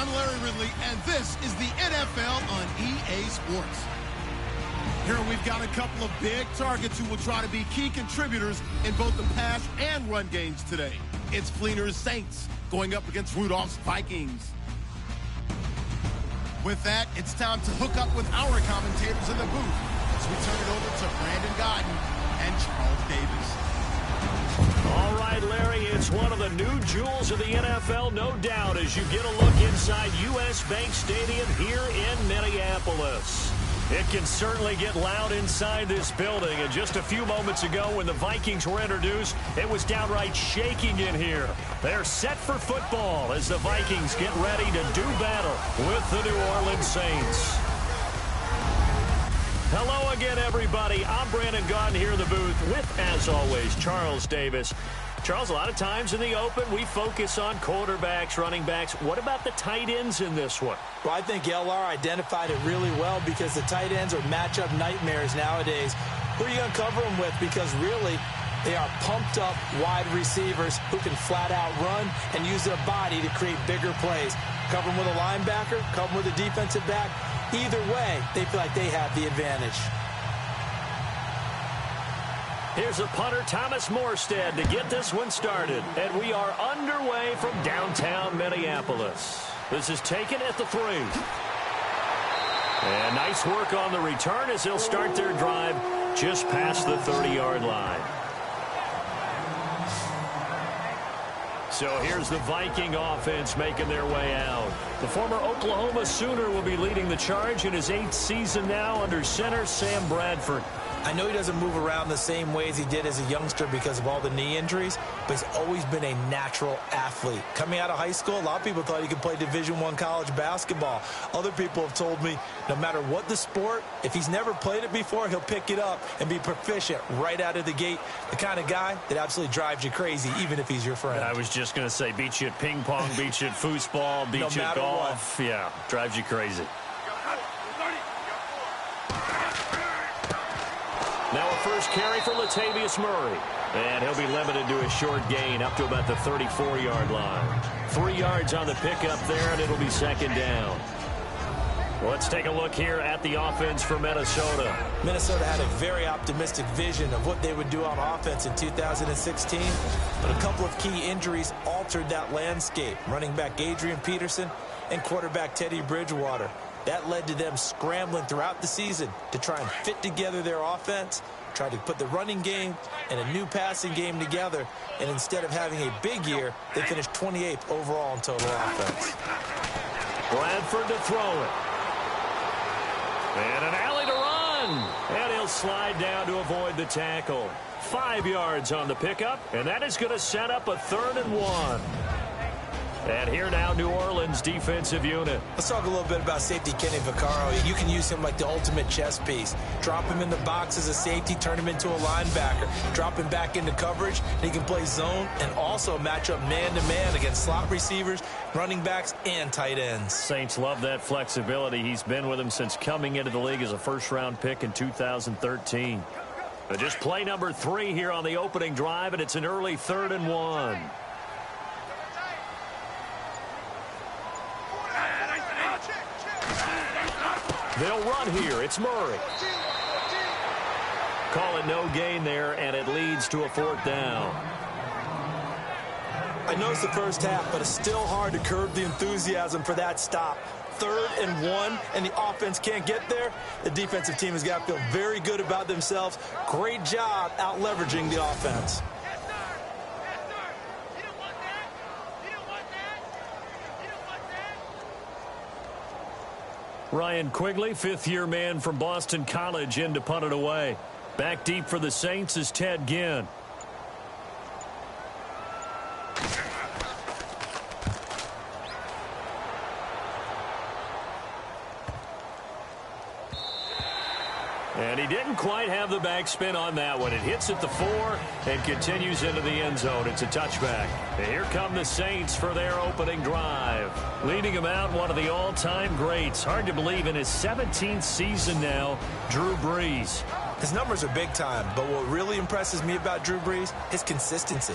I'm Larry Ridley, and this is the NFL on EA Sports. Here we've got a couple of big targets who will try to be key contributors in both the pass and run games today. It's Fleener's Saints going up against Rudolph's Vikings. With that, it's time to hook up with our commentators in the booth as we turn it over to Brandon Godden and Charles Davis. All right, Larry, it's one of the new jewels of the NFL, no doubt, as you get a look inside U.S. Bank Stadium here in Minneapolis. It can certainly get loud inside this building, and just a few moments ago when the Vikings were introduced, it was downright shaking in here. They're set for football as the Vikings get ready to do battle with the New Orleans Saints. Hello again, everybody. I'm Brandon Gaudin here in the booth with, as always, Charles Davis. Charles, a lot of times in the open, we focus on quarterbacks, running backs. What about the tight ends in this one? Well, I think LR identified it really well because the tight ends are matchup nightmares nowadays. Who are you going to cover them with? Because really, they are pumped up wide receivers who can flat out run and use their body to create bigger plays. Cover them with a linebacker, cover them with a defensive back. Either way, they feel like they have the advantage. Here's a punter, Thomas Morstead, to get this one started. And we are underway from downtown Minneapolis. This is taken at the 3. And nice work on the return as they'll start their drive just past the 30-yard line. So here's the Viking offense making their way out. The former Oklahoma Sooner will be leading the charge in his 8th season now under center Sam Bradford. I know he doesn't move around the same way as he did as a youngster because of all the knee injuries, but he's always been a natural athlete. Coming out of high school, a lot of people thought he could play Division I college basketball. Other people have told me no matter what the sport, if he's never played it before, he'll pick it up and be proficient right out of the gate. The kind of guy that absolutely drives you crazy, even if he's your friend. I was just going to say, beat you at ping pong, beat you at foosball, beat you at golf. What. Yeah, drives you crazy. Now a first carry for Latavius Murray. And he'll be limited to a short gain up to about the 34-yard line. 3 yards on the pickup there, and it'll be second down. Let's take a look here at the offense for Minnesota. Minnesota had a very optimistic vision of what they would do on offense in 2016, but a couple of key injuries altered that landscape. Running back Adrian Peterson and quarterback Teddy Bridgewater. That led to them scrambling throughout the season to try and fit together their offense, try to put the running game and a new passing game together, and instead of having a big year, they finished 28th overall in total offense. Bradford to throw it. And an alley to run. And he'll slide down to avoid the tackle. 5 yards on the pickup, and that is going to set up a 3rd and 1. And here now, New Orleans defensive unit. Let's talk a little bit about safety Kenny Vaccaro. You can use him like the ultimate chess piece. Drop him in the box as a safety, turn him into a linebacker. Drop him back into coverage, and he can play zone and also match up man-to-man against slot receivers, running backs, and tight ends. Saints love that flexibility. He's been with them since coming into the league as a first-round pick in 2013. But just play number 3 here on the opening drive, and it's an early 3rd and 1. They'll run here. It's Murray. Call it no gain there, and it leads to a 4th down. I know it's the first half, but it's still hard to curb the enthusiasm for that stop. 3rd and 1, and the offense can't get there. The defensive team has got to feel very good about themselves. Great job out leveraging the offense. Ryan Quigley, 5th-year man from Boston College, in to punt it away. Back deep for the Saints is Ted Ginn. And he didn't quite have the backspin on that one. It hits at the 4 and continues into the end zone. It's a touchback. And here come the Saints for their opening drive. Leading them out, one of the all-time greats. Hard to believe in his 17th season now, Drew Brees. His numbers are big time, but what really impresses me about Drew Brees is consistency.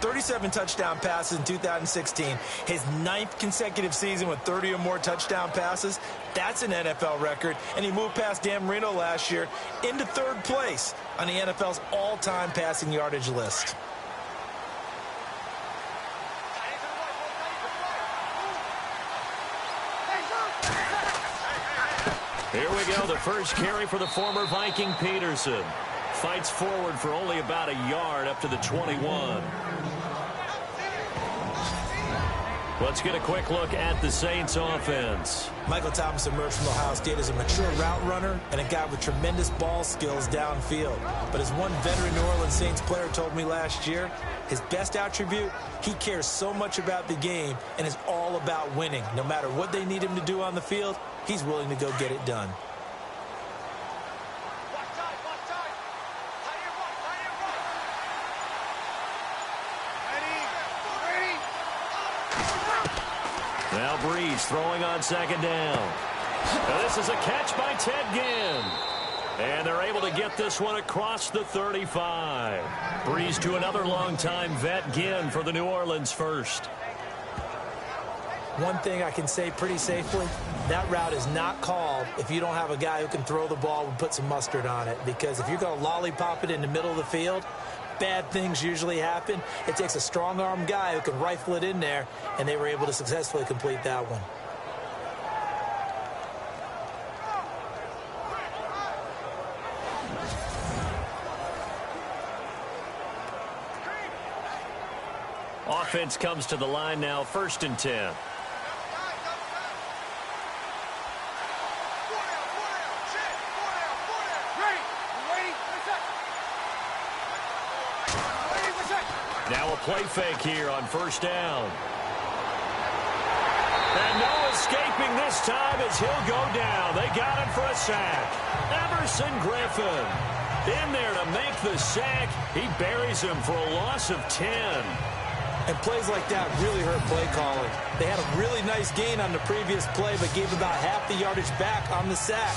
37 touchdown passes in 2016. His 9th consecutive season with 30 or more touchdown passes. That's an NFL record. And he moved past Dan Marino last year into 3rd place on the NFL's all-time passing yardage list. Here we go, the first carry for the former Viking Peterson. Fights forward for only about a yard up to the 21. Let's get a quick look at the Saints offense. Michael Thomas emerged from Ohio State as a mature route runner and a guy with tremendous ball skills downfield. But as one veteran New Orleans Saints player told me last year, his best attribute, he cares so much about the game and is all about winning. No matter what they need him to do on the field, he's willing to go get it done. Now Breeze throwing on 2nd down. Now this is a catch by Ted Ginn. And they're able to get this one across the 35. Breeze to another longtime vet, Ginn, for the New Orleans first. One thing I can say pretty safely, that route is not called if you don't have a guy who can throw the ball and put some mustard on it. Because if you're going to lollipop it in the middle of the field, bad things usually happen. It takes a strong-arm guy who can rifle it in there, and they were able to successfully complete that one. Offense comes to the line now, 1st and 10. Now a play fake here on 1st down. And no escaping this time as he'll go down. They got him for a sack. Everson Griffin in there to make the sack. He buries him for a loss of 10. And plays like that really hurt play calling. They had a really nice gain on the previous play, but gave about half the yardage back on the sack.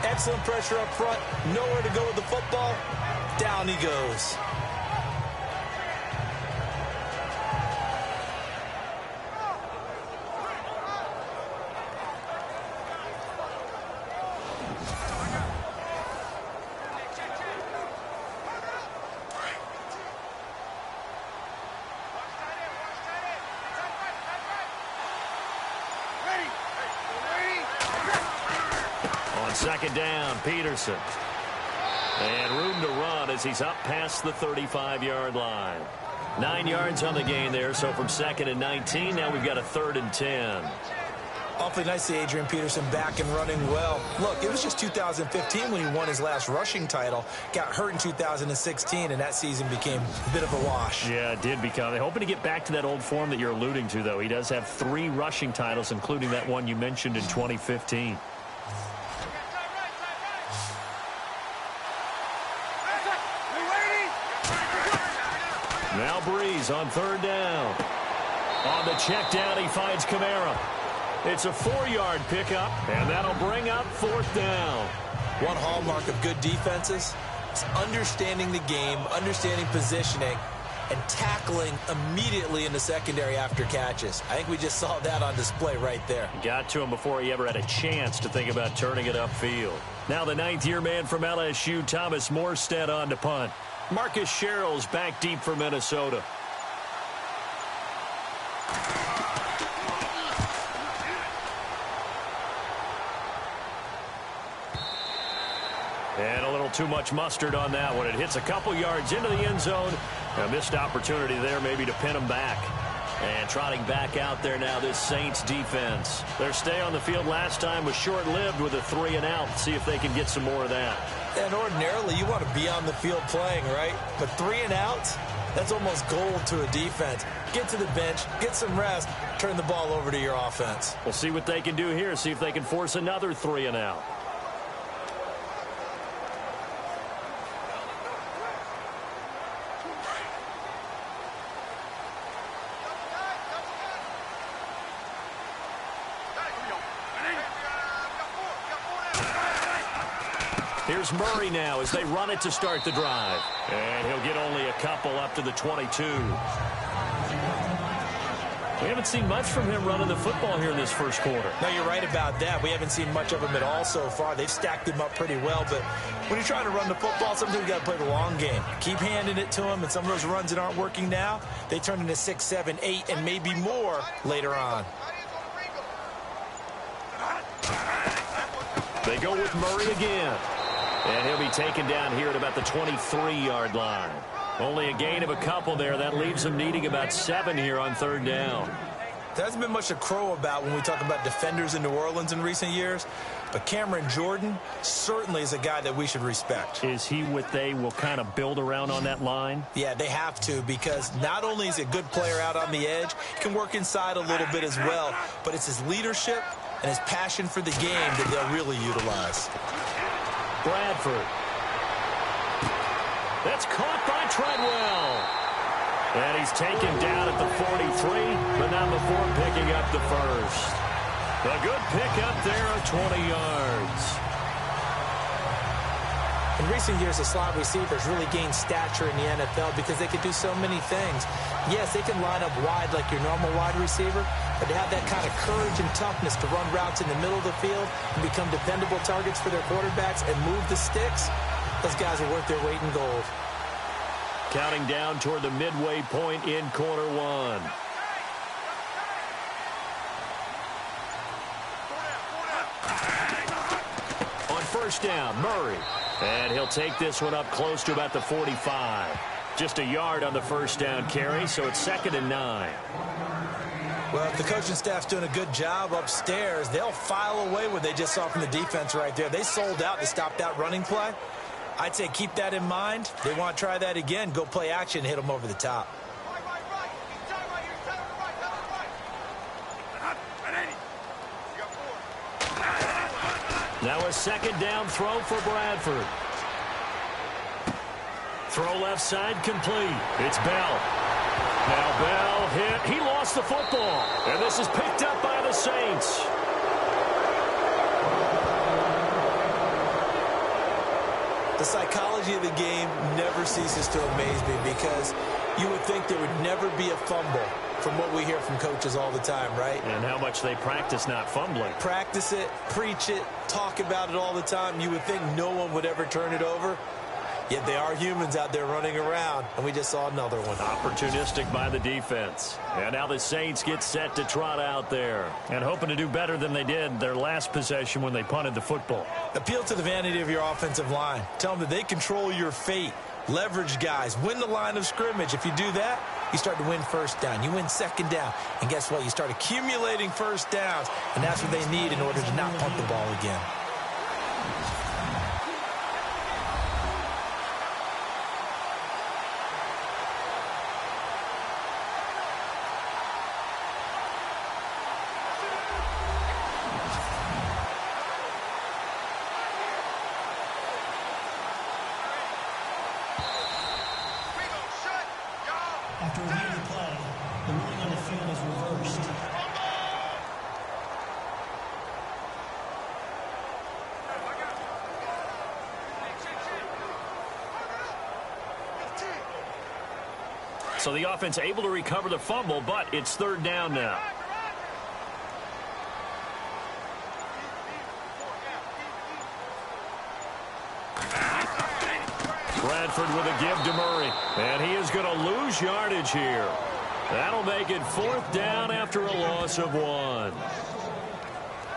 Excellent pressure up front. Nowhere to go with the football. Down he goes. On 2nd down, Peterson. And room to run as he's up past the 35-yard line. 9 yards on the gain there, so from 2nd and 19, now we've got a 3rd and 10. Awfully nice to see Adrian Peterson back and running well. Look, it was just 2015 when he won his last rushing title. Got hurt in 2016, and that season became a bit of a wash. Yeah, it did become. They're hoping to get back to that old form that you're alluding to, though. He does have 3 rushing titles, including that one you mentioned in 2015. Now Breeze on 3rd down. On the check down, he finds Kamara. It's a 4-yard pickup, and that'll bring up 4th down. One hallmark of good defenses is understanding the game, understanding positioning, and tackling immediately in the secondary after catches. I think we just saw that on display right there. Got to him before he ever had a chance to think about turning it upfield. Now the 9th-year man from LSU, Thomas Morstead, on to punt. Marcus Sherrill's back deep for Minnesota. And a little too much mustard on that one. It hits a couple yards into the end zone. A missed opportunity there maybe to pin him back. And trotting back out there now, this Saints defense. Their stay on the field last time was short-lived with a 3-and-out. See if they can get some more of that. And ordinarily, you want to be on the field playing, right? But 3-and-outs, that's almost gold to a defense. Get to the bench, get some rest, turn the ball over to your offense. We'll see what they can do here. See if they can force another 3-and-out. Here's Murray now as they run it to start the drive. And he'll get only a couple up to the 22. We haven't seen much from him running the football here in this first quarter. No, you're right about that. We haven't seen much of him at all so far. They've stacked him up pretty well, but when you're trying to run the football, sometimes you got to play the long game. Keep handing it to him, and some of those runs that aren't working now, they turn into 6, 7, 8, and maybe more later on. They go with Murray again. And he'll be taken down here at about the 23-yard line. Only a gain of a couple there. That leaves him needing about 7 here on third down. There hasn't been much to crow about when we talk about defenders in New Orleans in recent years, but Cameron Jordan certainly is a guy that we should respect. Is he what they will kind of build around on that line? Yeah, they have to, because not only is he a good player out on the edge, he can work inside a little bit as well, but it's his leadership and his passion for the game that they'll really utilize. Bradford. That's caught by Treadwell. And he's taken down at the 43, but not before picking up the first. A good pickup there of 20 yards. In recent years, the slot receivers really gained stature in the NFL because they could do so many things. Yes, they can line up wide like your normal wide receiver, but to have that kind of courage and toughness to run routes in the middle of the field and become dependable targets for their quarterbacks and move the sticks, those guys are worth their weight in gold. Counting down toward the midway point in quarter one. On first down, Murray. And he'll take this one up close to about the 45. Just a yard on the first down carry, so it's 2nd and 9. Well, if the coaching staff's doing a good job upstairs, they'll file away what they just saw from the defense right there. They sold out to stop that running play. I'd say keep that in mind. They want to try that again. Go play action, hit them over the top. Now a 2nd down throw for Bradford. Throw left side complete. It's Bell. Now Bell hit. He lost the football. And this is picked up by the Saints. The psychology of the game never ceases to amaze me, because you would think there would never be a fumble from what we hear from coaches all the time, right? And how much they practice not fumbling. Practice it, preach it, talk about it all the time. You would think no one would ever turn it over. Yet they are humans out there running around, and we just saw another one. Opportunistic by the defense. And now the Saints get set to trot out there and hoping to do better than they did their last possession when they punted the football. Appeal to the vanity of your offensive line. Tell them that they control your fate. Leverage guys. Win the line of scrimmage. If you do that, you start to win first down. You win 2nd down. And guess what? You start accumulating first downs, and that's what they need in order to not punt the ball again. After a review of the play, the ruling on the field is reversed. So the offense able to recover the fumble, but it's 3rd down now. Bradford with a give to Murray. And he is going to lose yardage here. That'll make it 4th down after a loss of 1.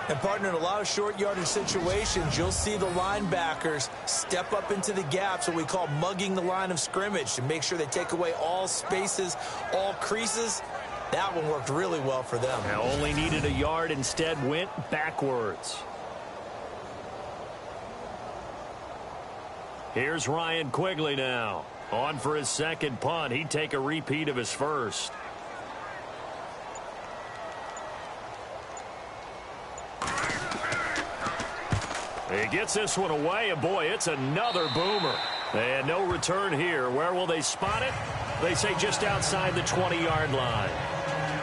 And, partner, in a lot of short yardage situations, you'll see the linebackers step up into the gaps, what we call mugging the line of scrimmage, to make sure they take away all spaces, all creases. That one worked really well for them. Now only needed a yard, instead went backwards. Here's Ryan Quigley now. On for his 2nd punt. He'd take a repeat of his first. He gets this one away, and boy, it's another boomer. And no return here. Where will they spot it? They say just outside the 20-yard line.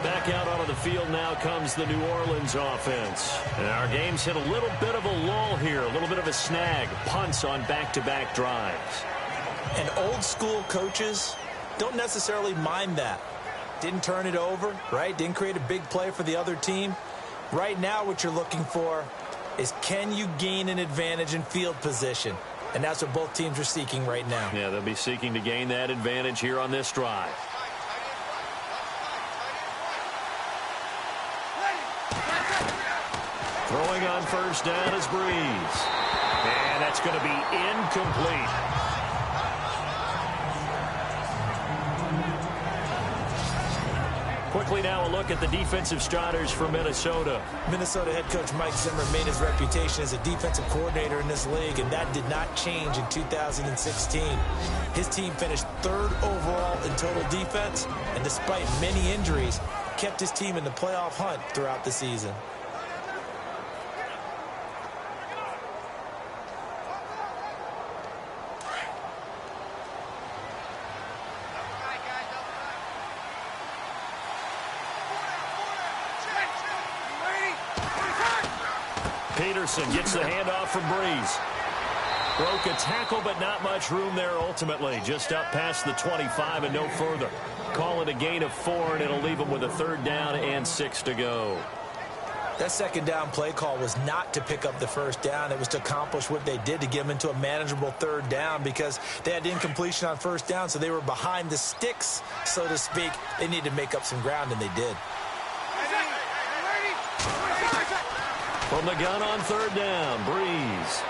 Back out onto the field now comes the New Orleans offense. And our game's hit a little bit of a lull here, a little bit of a snag. Punts on back-to-back drives. And old-school coaches don't necessarily mind that. Didn't turn it over, right? Didn't create a big play for the other team. Right now what you're looking for is, can you gain an advantage in field position? And that's what both teams are seeking right now. Yeah, they'll be seeking to gain that advantage here on this drive. Throwing on first down is Breeze. And that's going to be incomplete. Quickly now a look at the defensive starters for Minnesota. Minnesota head coach Mike Zimmer made his reputation as a defensive coordinator in this league, and that did not change in 2016. His team finished 3rd overall in total defense, and despite many injuries, kept his team in the playoff hunt throughout the season. Peterson gets the handoff from Breeze. Broke a tackle, but not much room there ultimately. Just up past the 25 and no further. Call it a gain of 4, and it'll leave them with a 3rd down and 6 to go. That second down play call was not to pick up the first down. It was to accomplish what they did, to get them into a manageable 3rd down, because they had incompletion on first down, so they were behind the sticks, so to speak. They needed to make up some ground, and they did. From the gun on 3rd down, Breeze.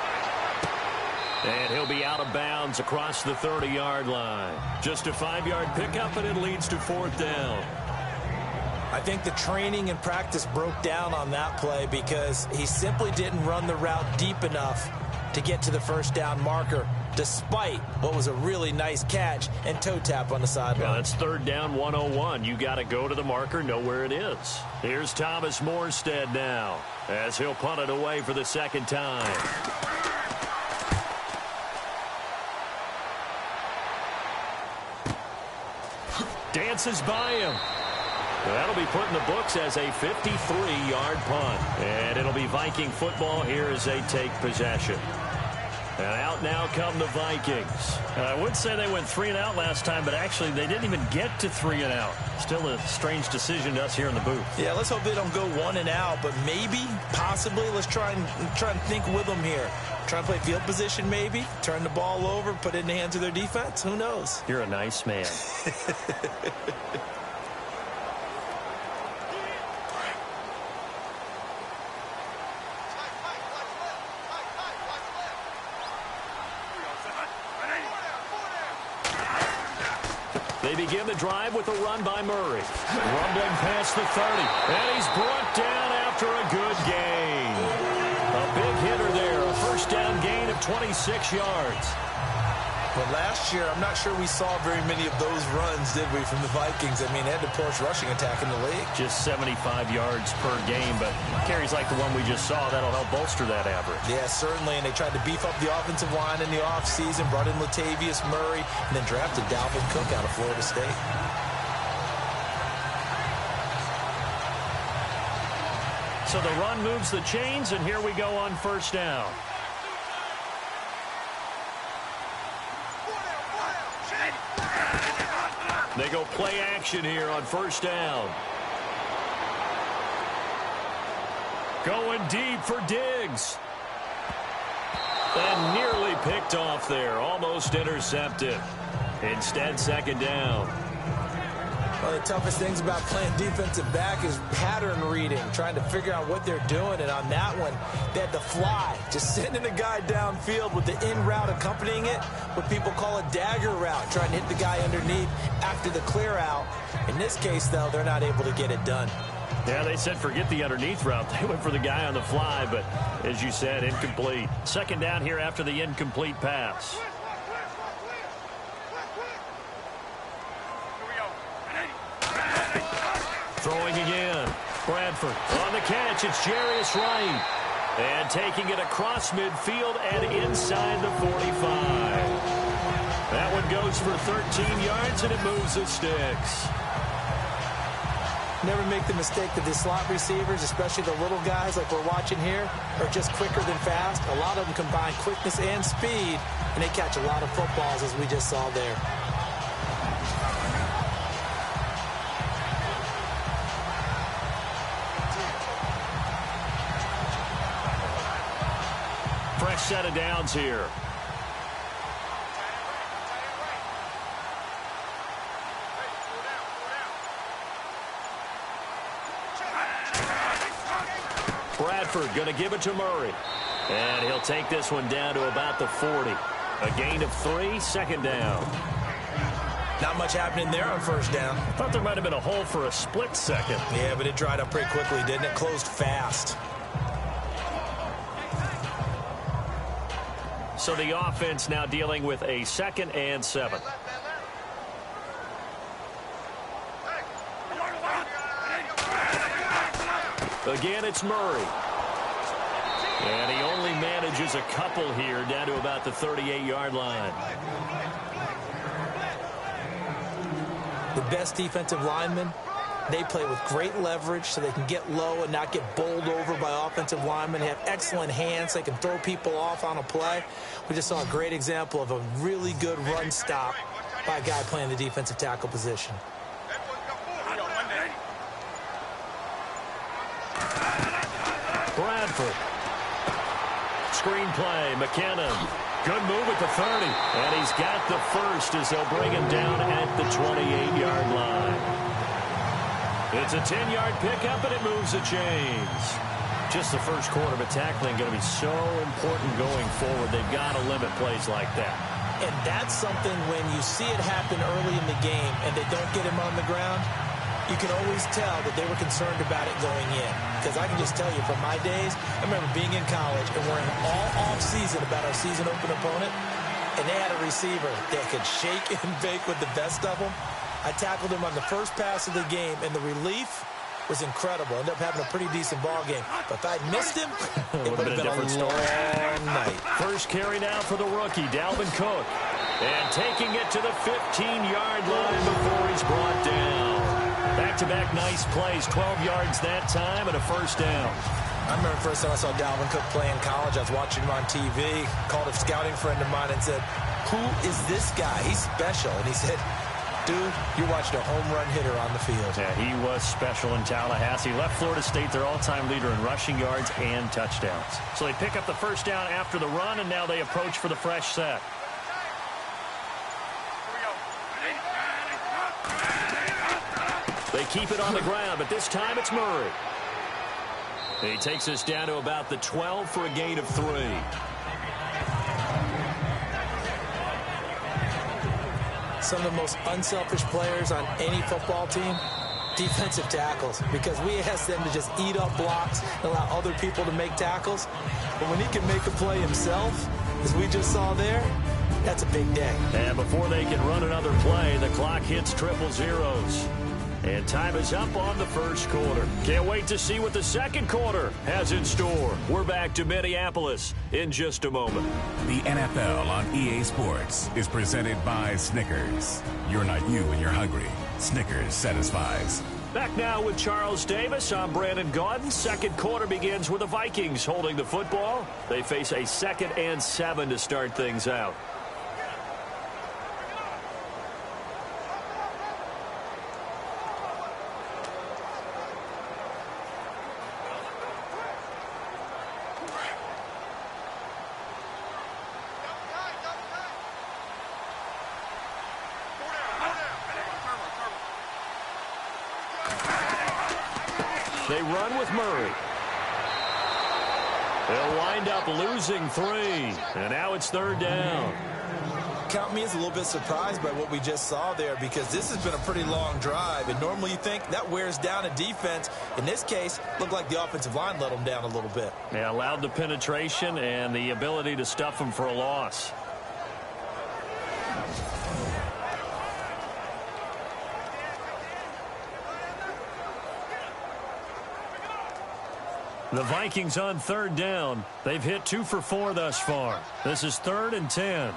And he'll be out of bounds across the 30-yard line. Just a 5-yard pickup, and it leads to 4th down. I think the training and practice broke down on that play because he simply didn't run the route deep enough to get to the first down marker, despite what was a really nice catch and toe tap on the sideline. Well, that's 3rd down 101. You got to go to the marker, know where it is. Here's Thomas Morstead now, as he'll punt it away for the 2nd time. Dances by him. That'll be put in the books as a 53-yard punt. And it'll be Viking football here as they take possession. And out now come the Vikings. I would say they went 3 and out last time, but actually they didn't even get to 3 and out. Still a strange decision to us here in the booth. Yeah, let's hope they don't go 1 and out, but maybe, possibly, let's try and think with them here. Try and play field position maybe, turn the ball over, put it in the hands of their defense. Who knows? You're a nice man. They begin the drive with a run by Murray. Rumbling past the 30. And he's brought down after a good gain. A big hitter there. A first down gain of 26 yards. But last year, I'm not sure we saw very many of those runs, did we, from the Vikings? I mean, they had the poorest rushing attack in the league. Just 75 yards per game, but carries like the one we just saw, that'll help bolster that average. Yeah, certainly, and they tried to beef up the offensive line in the offseason, brought in Latavius Murray, and then drafted Dalvin Cook out of Florida State. So the run moves the chains, and here we go on first down. They go play action here on first down. Going deep for Diggs. And nearly picked off there. Almost intercepted. Instead, second down. One of the toughest things about playing defensive back is pattern reading, trying to figure out what they're doing. And on that one, they had to fly, just sending a guy downfield with the in route accompanying it, what people call a dagger route, trying to hit the guy underneath after the clear out. In this case, though, they're not able to get it done. Yeah, they said forget the underneath route. They went for the guy on the fly, but as you said, incomplete. Second down here after the incomplete pass. Throwing again. Bradford on the catch. It's Jarius Wright. And taking it across midfield and inside the 45. That one goes for 13 yards, and it moves the sticks. Never make the mistake that the slot receivers, especially the little guys like we're watching here, are just quicker than fast. A lot of them combine quickness and speed, and they catch a lot of footballs, as we just saw there. Fresh set of downs here. Bradford going to give it to Murray. And he'll take this one down to about the 40. A gain of 3, second down. Not much happening there on first down. I thought there might have been a hole for a split second. Yeah, but it dried up pretty quickly, didn't it? Closed fast. So the offense now dealing with a 2nd and 7. Again, it's Murray. And he only manages a couple here down to about the 38-yard line. The best defensive linemen, they play with great leverage so they can get low and not get bowled over by offensive linemen. They have excellent hands. They can throw people off on a play. We just saw a great example of a really good run stop by a guy playing the defensive tackle position. Bradford. Screen play, McKinnon. Good move at the 30. And he's got the first as they'll bring him down at the 28-yard line. It's a 10-yard pickup, and it moves the chains. Just the first quarter, but tackling going to be so important going forward. They've got to limit plays like that. And that's something when you see it happen early in the game and they don't get him on the ground, you can always tell that they were concerned about it going in. Because I can just tell you from my days, I remember being in college and worrying all off-season about our season open opponent, and they had a receiver that could shake and bake with the best of them. I tackled him on the first pass of the game, and the relief was incredible. Ended up having a pretty decent ball game. But if I'd missed him, it would have been a different long night. First carry now for the rookie, Dalvin Cook. And taking it to the 15-yard line before he's brought down. Back-to-back nice plays, 12 yards that time and a first down. I remember the first time I saw Dalvin Cook play in college. I was watching him on TV, called a scouting friend of mine and said, "Who is this guy? He's special." And he said, "Dude, you're watching a home run hitter on the field." Yeah, he was special in Tallahassee. Left Florida State their all-time leader in rushing yards and touchdowns. So they pick up the first down after the run, and now they approach for the fresh set. They keep it on the ground, but this time it's Murray. He takes us down to about the 12 for a gain of 3. Some of the most unselfish players on any football team, defensive tackles, because we ask them to just eat up blocks and allow other people to make tackles. But when he can make a play himself, as we just saw there, that's a big day. And before they can run another play, the clock hits triple zeros. And time is up on the first quarter. Can't wait to see what the second quarter has in store. We're back to Minneapolis in just a moment. The NFL on EA Sports is presented by Snickers. You're not you when you're hungry. Snickers satisfies. Back now with Charles Davis. I'm Brandon Gaudin. Second quarter begins with the Vikings holding the football. They face a 2nd and 7 to start things out. They run with Murray. They'll wind up losing 3. And now it's 3rd down. Count me as a little bit surprised by what we just saw there, because this has been a pretty long drive. And normally you think that wears down a defense. In this case, looked like the offensive line let them down a little bit. They allowed the penetration and the ability to stuff them for a loss. The Vikings on 3rd down. They've hit 2 for 4 thus far. This is 3rd and 10.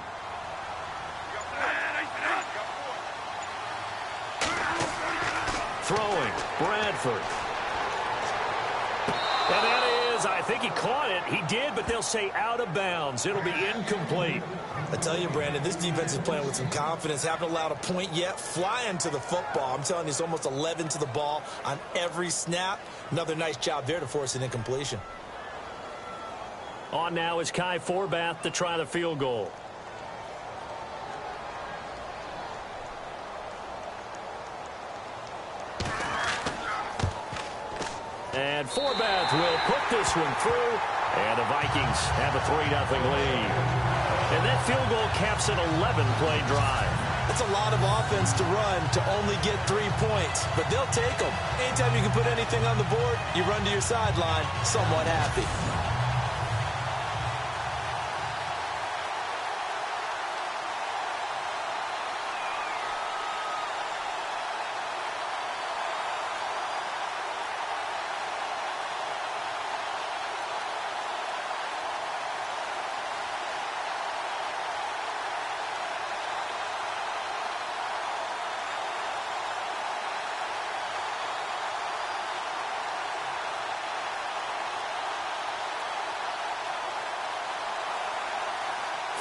Throwing, Bradford. Eifert. And that is, I think he caught it. He did, but they'll say out of bounds. It'll be incomplete. I tell you, Brandon, this defense is playing with some confidence. Haven't allowed a point yet. Flying to the football. I'm telling you, it's almost 11 to the ball on every snap. Another nice job there to force an incompletion. On now is Kai Forbath to try the field goal. And Forbath will put this one through. And the Vikings have a 3-0 lead. And that field goal caps an 11-play drive. That's a lot of offense to run to only get 3 points. But they'll take them. Anytime you can put anything on the board, you run to your sideline somewhat happy.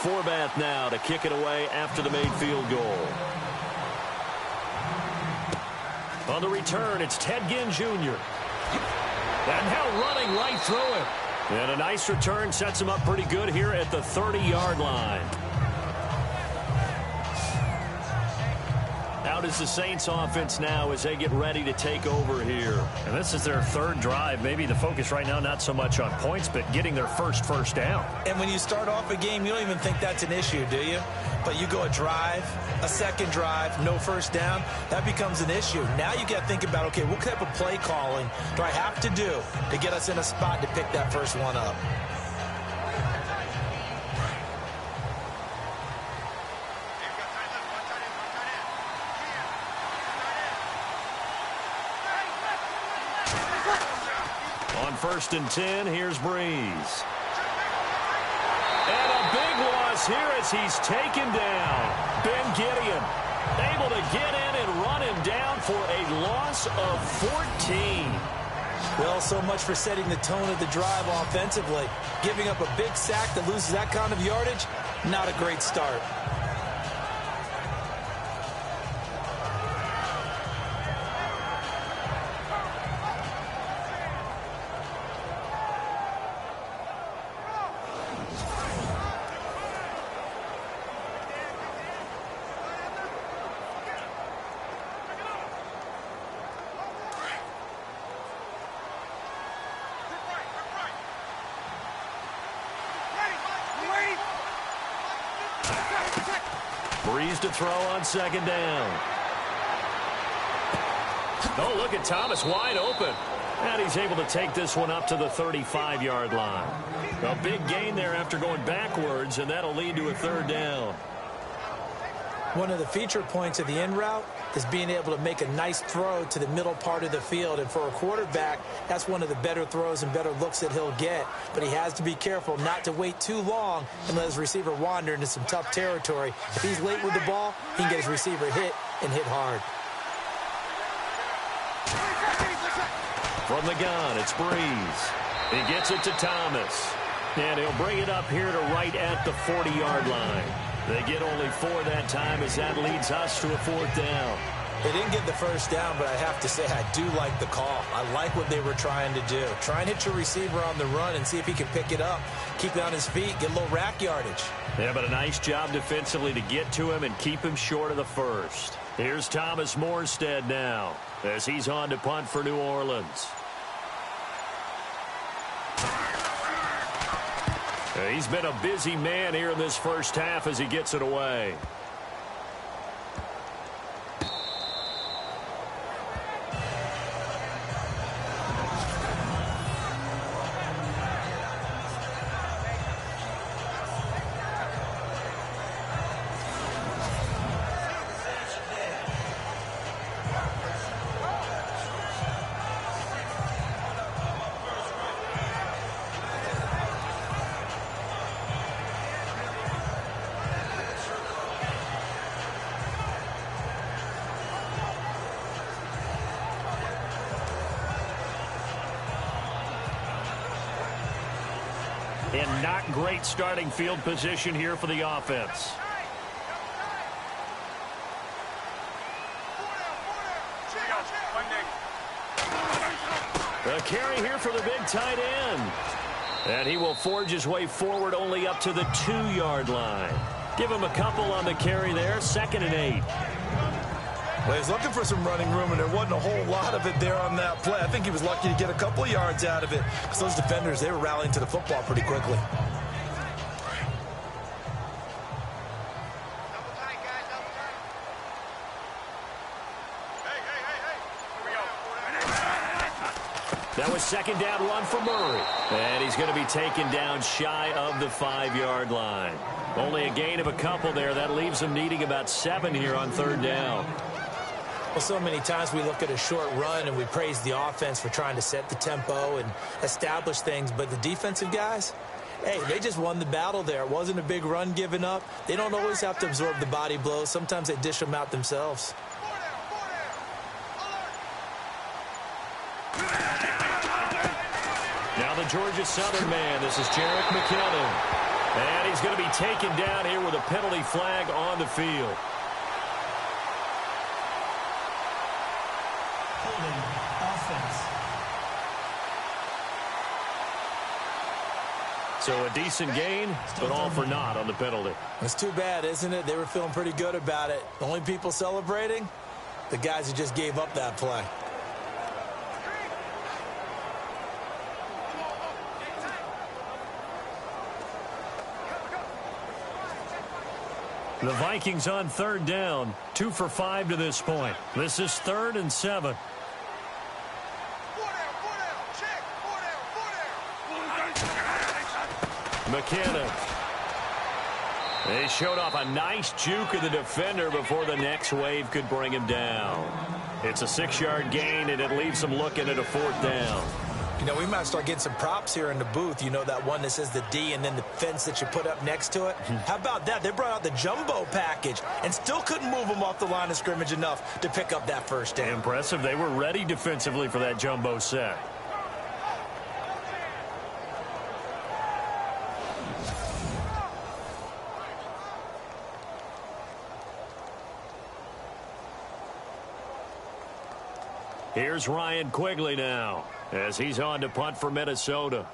Forbath now to kick it away after the made field goal. On the return, it's Ted Ginn Jr. And now running right through it. And a nice return sets him up pretty good here at the 30-yard line. Out is the Saints offense now as they get ready to take over here. And this is their third drive. Maybe the focus right now not so much on points, but getting their first down. And when you start off a game, you don't even think that's an issue, do you? But you go a drive, a second drive, no first down, that becomes an issue. Now you got to think about, okay, what type of play calling do I have to do to get us in a spot to pick that first one up? On 1st and 10, here's Breeze. And a big loss here as he's taken down. Ben Gideon able to get in and run him down for a loss of 14. Well, so much for setting the tone of the drive offensively. Giving up a big sack that loses that kind of yardage, not a great start. Breeze to throw on 2nd down. Oh, look at Thomas wide open. And he's able to take this one up to the 35-yard line. A big gain there after going backwards, and that'll lead to a 3rd down. One of the feature points of the in route is being able to make a nice throw to the middle part of the field. And for a quarterback, that's one of the better throws and better looks that he'll get. But he has to be careful not to wait too long and let his receiver wander into some tough territory. If he's late with the ball, he can get his receiver hit and hit hard. From the gun, it's Breeze. He gets it to Thomas. And he'll bring it up here to right at the 40-yard line. They get only 4 that time as that leads us to a 4th down. They didn't get the first down, but I have to say I do like the call. I like what they were trying to do. Try and hit your receiver on the run and see if he can pick it up. Keep it on his feet, get a little rack yardage. Yeah, but a nice job defensively to get to him and keep him short of the first. Here's Thomas Morstead now as he's on to punt for New Orleans. He's been a busy man here in this first half as he gets it away. And not great starting field position here for the offense. The carry here for the big tight end. And he will forge his way forward only up to the 2-yard line. Give him a couple on the carry there. 2nd and 8. Well, he's looking for some running room, and there wasn't a whole lot of it there on that play. I think he was lucky to get a couple of yards out of it because those defenders, they were rallying to the football pretty quickly. That was 2nd down run for Murray. And he's going to be taken down shy of the 5-yard line. Only a gain of a couple there. That leaves him needing about 7 here on 3rd down. Well, so many times we look at a short run and we praise the offense for trying to set the tempo and establish things. But the defensive guys, hey, they just won the battle there. It wasn't a big run given up. They don't always have to absorb the body blows. Sometimes they dish them out themselves. Now the Georgia Southern man. This is Jerick McKinnon. And he's going to be taken down here with a penalty flag on the field. Holding offense. So a decent gain, but all for naught on the penalty. It's too bad, isn't it? They were feeling pretty good about it. The only people celebrating, the guys who just gave up that play. The Vikings on 3rd down, 2 for 5 to this point. This is 3rd and 7. McKinnon. They showed off a nice juke of the defender before the next wave could bring him down. It's a 6-yard gain, and it leaves them looking at a 4th down. You know, we might start getting some props here in the booth. You know, that one that says the D and then the fence that you put up next to it? How about that? They brought out the jumbo package and still couldn't move them off the line of scrimmage enough to pick up that 1st down. Impressive. They were ready defensively for that jumbo set. Here's Ryan Quigley now as he's on to punt for Minnesota.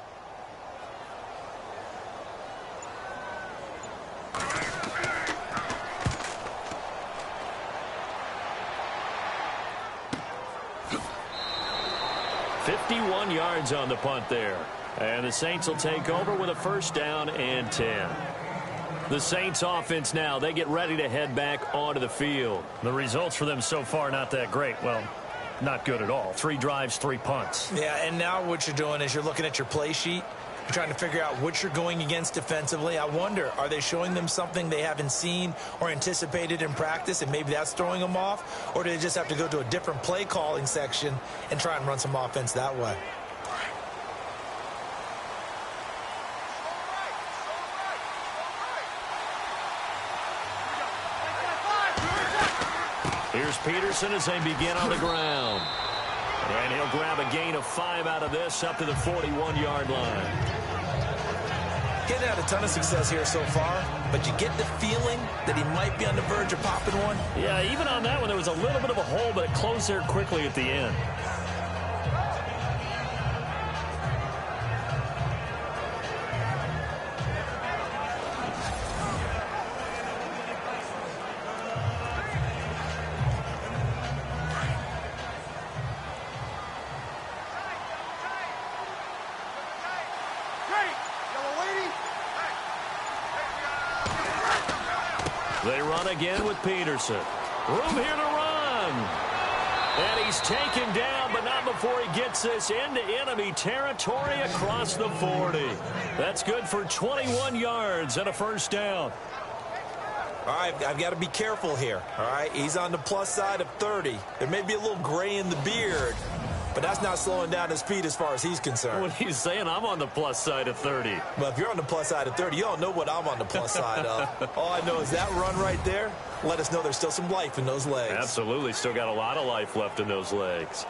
$51 yards on the punt there. And the Saints will take over with a 1st down and 10. The Saints offense now, they get ready to head back onto the field. The results for them so far not that great. Well, not good at all. 3 drives, 3 punts. Yeah, and now what you're doing is you're looking at your play sheet. You're trying to figure out what you're going against defensively. I wonder, are they showing them something they haven't seen or anticipated in practice, and maybe that's throwing them off? Or do they just have to go to a different play calling section and try and run some offense that way? Here's Peterson as they begin on the ground. And he'll grab a gain of 5 out of this up to the 41-yard line. Getting had a ton of success here so far, but you get the feeling that he might be on the verge of popping one. Yeah, even on that one, there was a little bit of a hole, but it closed there quickly at the end. They run again with Peterson. Room here to run. And he's taken down, but not before he gets this into enemy territory across the 40. That's good for 21 yards and a 1st down. All right, I've got to be careful here. All right, he's on the plus side of 30. There may be a little gray in the beard, but that's not slowing down his speed as far as he's concerned. What he's saying, I'm on the plus side of 30. Well, if you're on the plus side of 30, you don't know what I'm on the plus side of. All I know is that run right there let us know there's still some life in those legs. Absolutely, still got a lot of life left in those legs.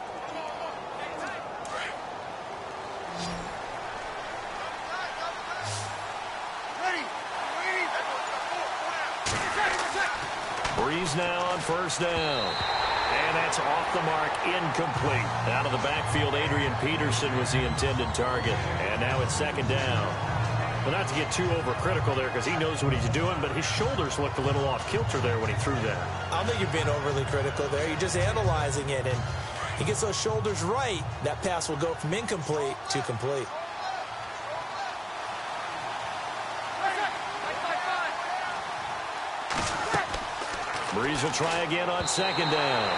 Breeze now on first down. And that's off the mark, incomplete. Out of the backfield, Adrian Peterson was the intended target. And now it's second down. Well, not to get too overcritical there because he knows what he's doing, but his shoulders looked a little off kilter there when he threw that. I don't think you're being overly critical there. You're just analyzing it, and he gets those shoulders right. That pass will go from incomplete to complete. Breeze will try again on second down.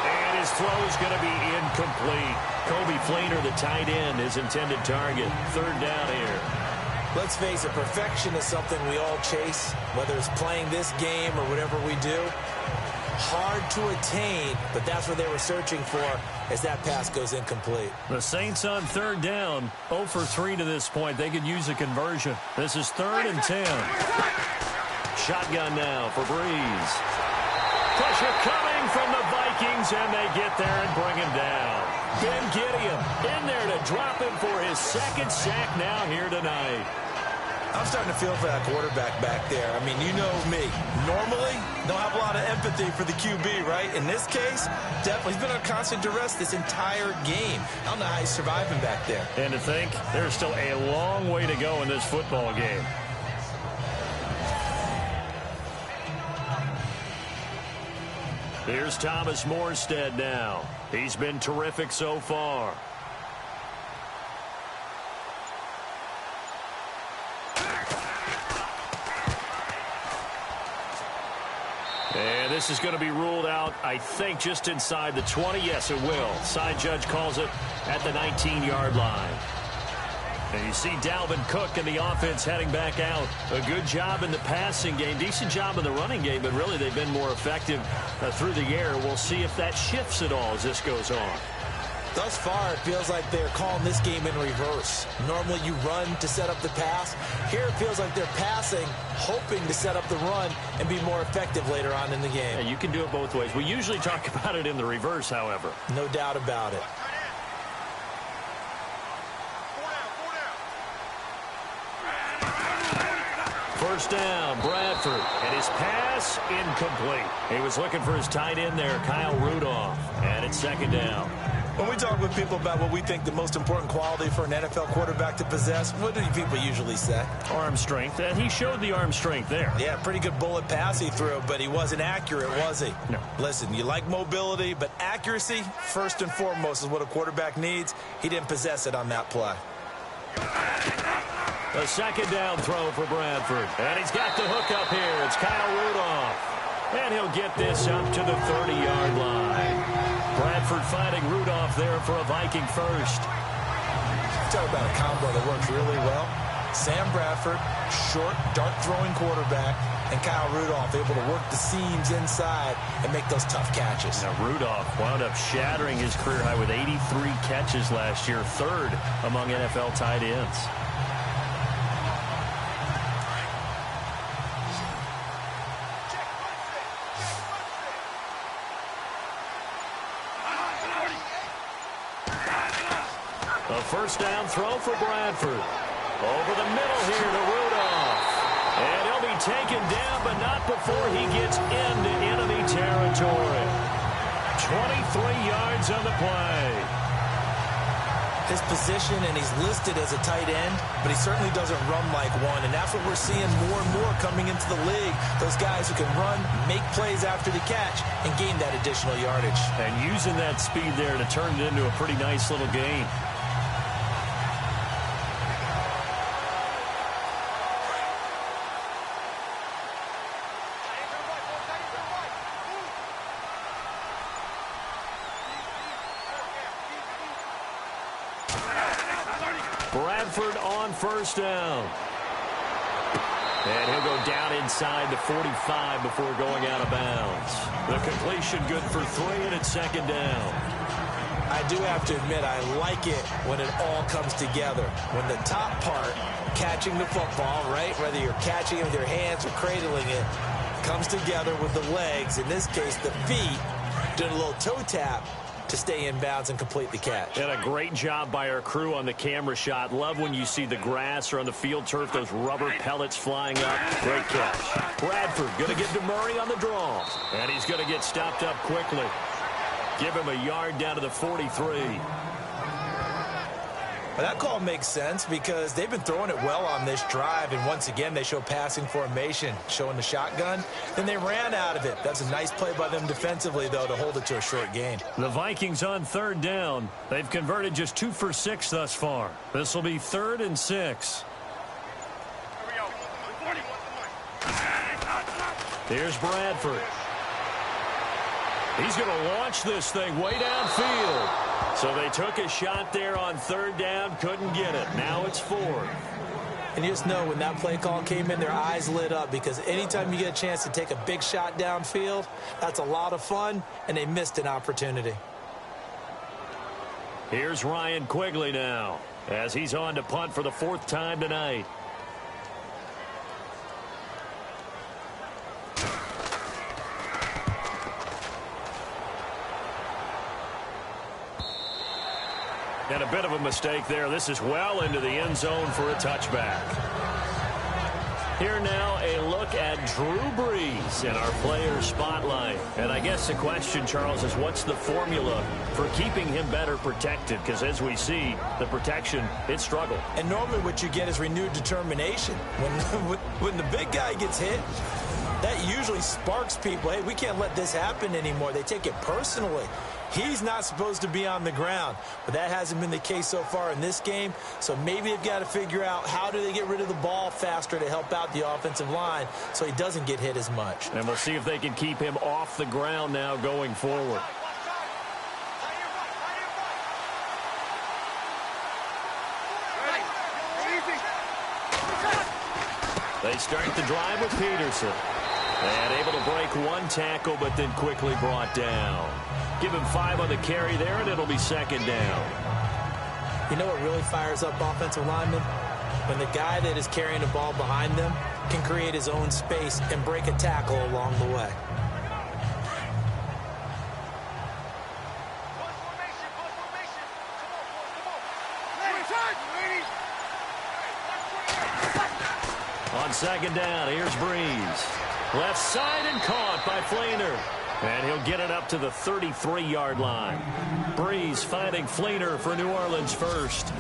And his throw is going to be incomplete. Kobe Fleener, the tight end, his intended target. Third down here. Let's face it, perfection is something we all chase, whether it's playing this game or whatever we do. Hard to attain, but that's what they were searching for as that pass goes incomplete. The Saints on third down, 0 for 3 to this point. They could use a conversion. This is 3rd and 10. Shotgun now for Breeze. Pressure coming from the Vikings, and they get there and bring him down. Ben Gideon in there to drop him for his second sack now here tonight. I'm starting to feel for that quarterback back there. I mean, you know me. Normally, don't have a lot of empathy for the QB, right? In this case, definitely. He's been under constant duress this entire game. I don't know how he's surviving back there. And to think, there's still a long way to go in this football game. Here's Thomas Morstead now. He's been terrific so far. And this is going to be ruled out, I think, just inside the 20. Yes, it will. Side judge calls it at the 19-yard line. And you see Dalvin Cook and the offense heading back out. A good job in the passing game. Decent job in the running game, but really they've been more effective through the air. We'll see if that shifts at all as this goes on. Thus far, it feels like they're calling this game in reverse. Normally you run to set up the pass. Here it feels like they're passing, hoping to set up the run and be more effective later on in the game. Yeah, you can do it both ways. We usually talk about it in the reverse, however. No doubt about it. First down, Bradford, and his pass incomplete. He was looking for his tight end there, Kyle Rudolph, and it's second down. When we talk with people about what we think the most important quality for an NFL quarterback to possess, what do people usually say? Arm strength, and he showed the arm strength there. Yeah, pretty good bullet pass he threw, but he wasn't accurate, was he? No. Listen, you like mobility, but accuracy, first and foremost, is what a quarterback needs. He didn't possess it on that play. A second down throw for Bradford. And he's got the hook up here. It's Kyle Rudolph. And he'll get this up to the 30-yard line. Bradford finding Rudolph there for a Viking first. Talk about a combo that works really well. Sam Bradford, short, dart-throwing quarterback, and Kyle Rudolph able to work the seams inside and make those tough catches. Now, Rudolph wound up shattering his career high with 83 catches last year, 3rd among NFL tight ends. A first down throw for Bradford. Over the middle here to Rudolph. And he'll be taken down, but not before he gets into enemy territory. 23 yards on the play. His position, and he's listed as a tight end, but he certainly doesn't run like one, and that's what we're seeing more and more coming into the league. Those guys who can run, make plays after the catch, and gain that additional yardage. And using that speed there to turn it into a pretty nice little game. Bradford on first down. And he'll go down inside the 45 before going out of bounds. The completion good for 3, and it's second down. I do have to admit, I like it when it all comes together. When the top part, catching the football, right, whether you're catching it with your hands or cradling it, comes together with the legs, in this case the feet, doing a little toe tap to stay in bounds and complete the catch. And a great job by our crew on the camera shot. Love when you see the grass or on the field turf, those rubber pellets flying up. Great catch. Bradford going to get to Murray on the draw. And he's going to get stopped up quickly. Give him a yard down to the 43. Well, that call makes sense because they've been throwing it well on this drive, and once again they show passing formation, showing the shotgun. Then they ran out of it. That's a nice play by them defensively, though, to hold it to a short gain. The Vikings on third down. They've converted just 2 for 6 thus far. This will be 3rd and 6. Here's Bradford. He's going to launch this thing way downfield. So they took a shot there on 3rd down, couldn't get it. Now it's 4th. And you just know when that play call came in, their eyes lit up because anytime you get a chance to take a big shot downfield, that's a lot of fun, and they missed an opportunity. Here's Ryan Quigley now as he's on to punt for the 4th time tonight. And a bit of a mistake there. This is well into the end zone for a touchback. Here now, a look at Drew Brees in our player spotlight. And I guess the question, Charles, is what's the formula for keeping him better protected? Because as we see, the protection, it struggled. And normally what you get is renewed determination. When the big guy gets hit, that usually sparks people. Hey, we can't let this happen anymore. They take it personally. He's not supposed to be on the ground, but that hasn't been the case so far in this game. So maybe they've got to figure out how do they get rid of the ball faster to help out the offensive line so he doesn't get hit as much. And we'll see if they can keep him off the ground now going forward. They start the drive with Peterson. And able to break 1 tackle, but then quickly brought down. Give him 5 on the carry there, and it'll be 2nd down. You know what really fires up offensive linemen? When the guy that is carrying the ball behind them can create his own space and break a tackle along the way. On 2nd down, here's Brees. Left side and caught by Fleener. And he'll get it up to the 33-yard line. Brees finding Fleener for New Orleans first.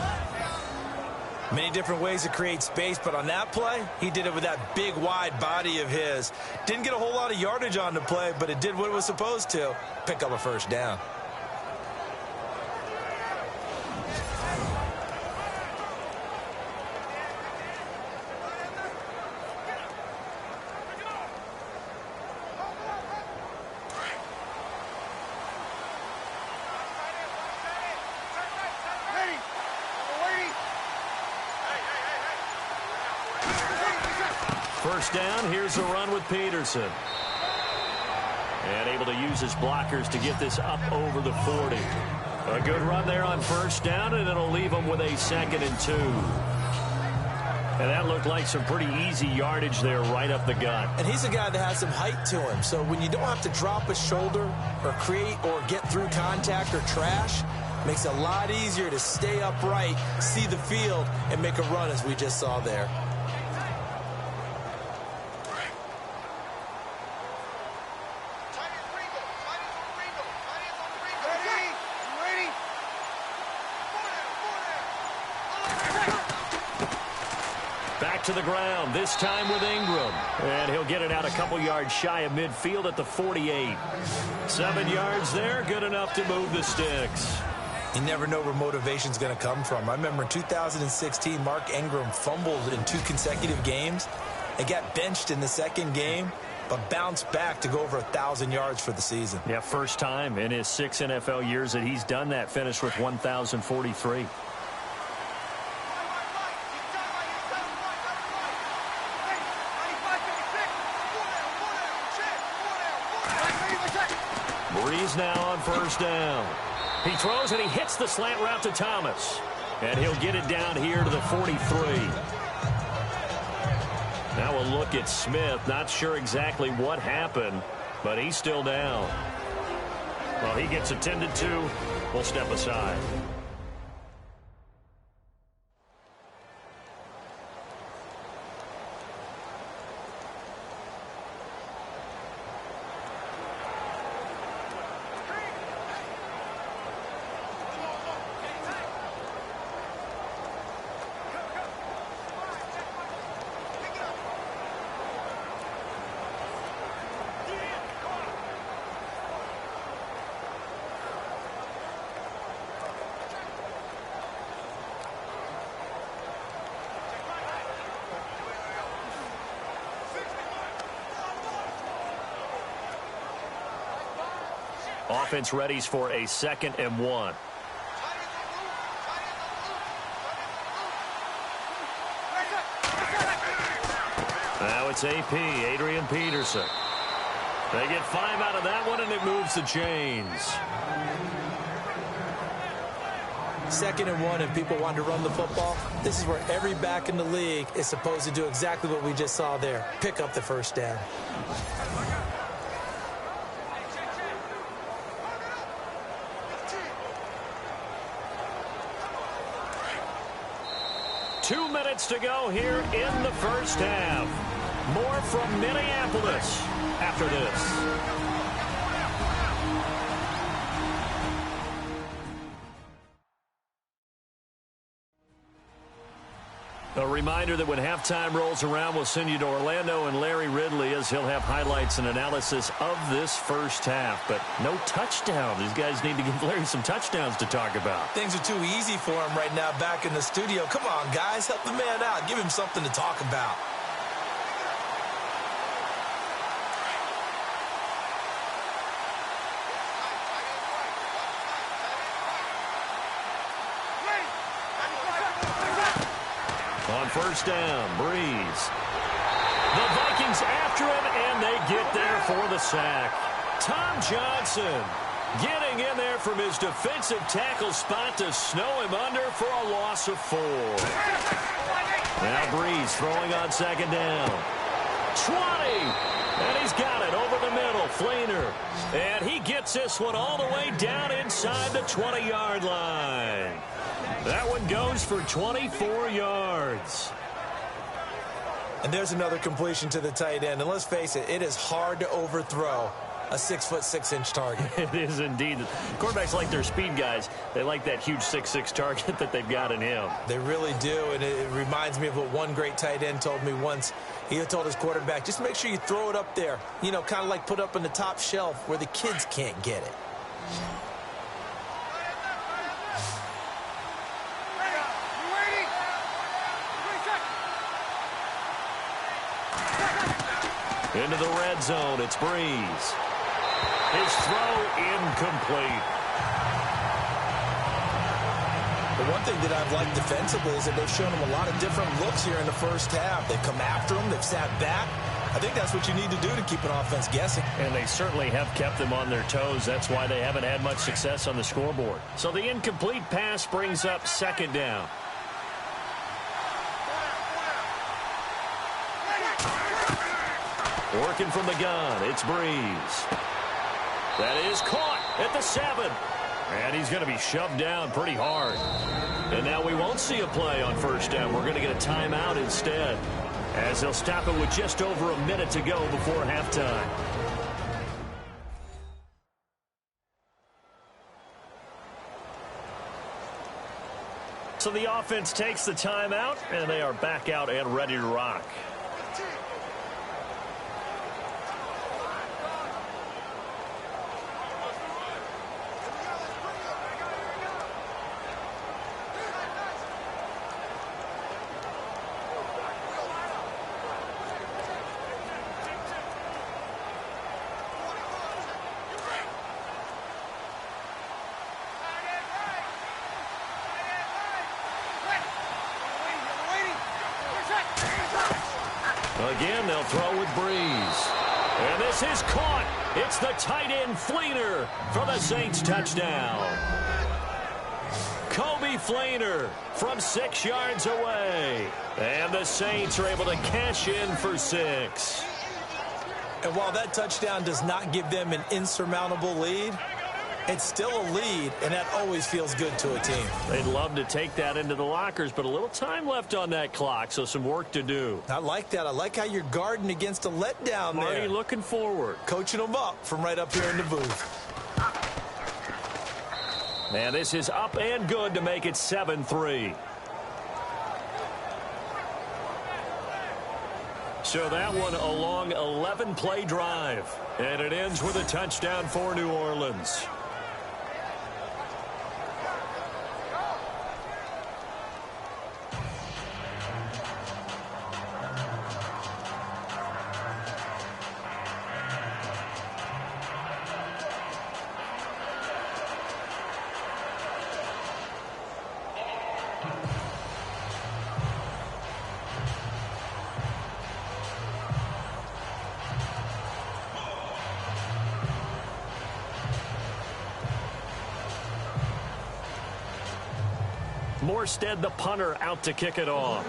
Many different ways to create space, but on that play, he did it with that big, wide body of his. Didn't get a whole lot of yardage on the play, but it did what it was supposed to. Pick up a 1st down. First down, here's a run with Peterson. And able to use his blockers to get this up over the 40. A good run there on 1st down, and it'll leave him with a 2nd and 2. And that looked like some pretty easy yardage there right up the gut. And he's a guy that has some height to him, so when you don't have to drop a shoulder or create or get through contact or trash, makes it a lot easier to stay upright, see the field, and make a run as we just saw there. To the ground, this time with Ingram. And he'll get it out a couple yards shy of midfield at the 48. 7 yards there, good enough to move the sticks. You never know where motivation's going to come from. I remember in 2016, Mark Ingram fumbled in 2 consecutive games and got benched in the 2nd game, but bounced back to go over 1,000 yards for the season. Yeah, first time in his 6 NFL years that he's done that, finished with 1,043. Brees now on 1st down. He throws and he hits the slant route to Thomas. And he'll get it down here to the 43. Now a look at Smith. Not sure exactly what happened, but he's still down. Well, he gets attended to. We'll step aside. Offense readies for a 2nd and 1. Now it's AP, Adrian Peterson. They get 5 out of that one, and it moves the chains. 2nd and 1, and people want to run the football. This is where every back in the league is supposed to do exactly what we just saw there. Pick up the first down. To go here in the first half. More from Minneapolis after this. A reminder that when halftime rolls around, we'll send you to Orlando and Larry Ridley as he'll have highlights and analysis of this first half. But no touchdown. These guys need to give Larry some touchdowns to talk about. Things are too easy for him right now back in the studio. Come on, guys. Help the man out. Give him something to talk about. On first down, Breeze. The Vikings after him, and they get there for the sack. Tom Johnson getting in there from his defensive tackle spot to snow him under for a loss of 4. Now Breeze throwing on 2nd down. 20, and he's got it over the middle. Fleener, and he gets this one all the way down inside the 20-yard line. That one goes for 24 yards. And there's another completion to the tight end. And let's face it, it is hard to overthrow a 6'6" target. It is indeed. Quarterbacks like their speed guys. They like that huge 6'6" target that they've got in him. They really do, and it reminds me of what one great tight end told me once. He told his quarterback, just make sure you throw it up there, you know, kind of like put up on the top shelf where the kids can't get it. Into the red zone, it's Breeze. His throw incomplete. The one thing that I've liked defensively is that they've shown him a lot of different looks here in the first half. They've come after him, they've sat back. I think that's what you need to do to keep an offense guessing. And they certainly have kept them on their toes. That's why they haven't had much success on the scoreboard. So the incomplete pass brings up 2nd down. Working from the gun, it's Breeze. That is caught at the 7. And he's going to be shoved down pretty hard. And now we won't see a play on first down. We're going to get a timeout instead, as they'll stop it with just over a minute to go before halftime. So the offense takes the timeout, and they are back out and ready to rock. Again, they'll throw with Breeze. And this is caught. It's the tight end Fleener for the Saints touchdown. Kobe Fleener from 6 yards away. And the Saints are able to cash in for 6. And while that touchdown does not give them an insurmountable lead, It's still a lead, and that always feels good to a team. They'd love to take that into the lockers, but a little time left on that clock, so some work to do. I like that. I like how you're guarding against a letdown there. Marty looking forward. Coaching them up from right up here in the booth. And this is up and good to make it 7-3. So that one a long 11-play drive. And it ends with a touchdown for New Orleans. Morstead, the punter, out to kick it off.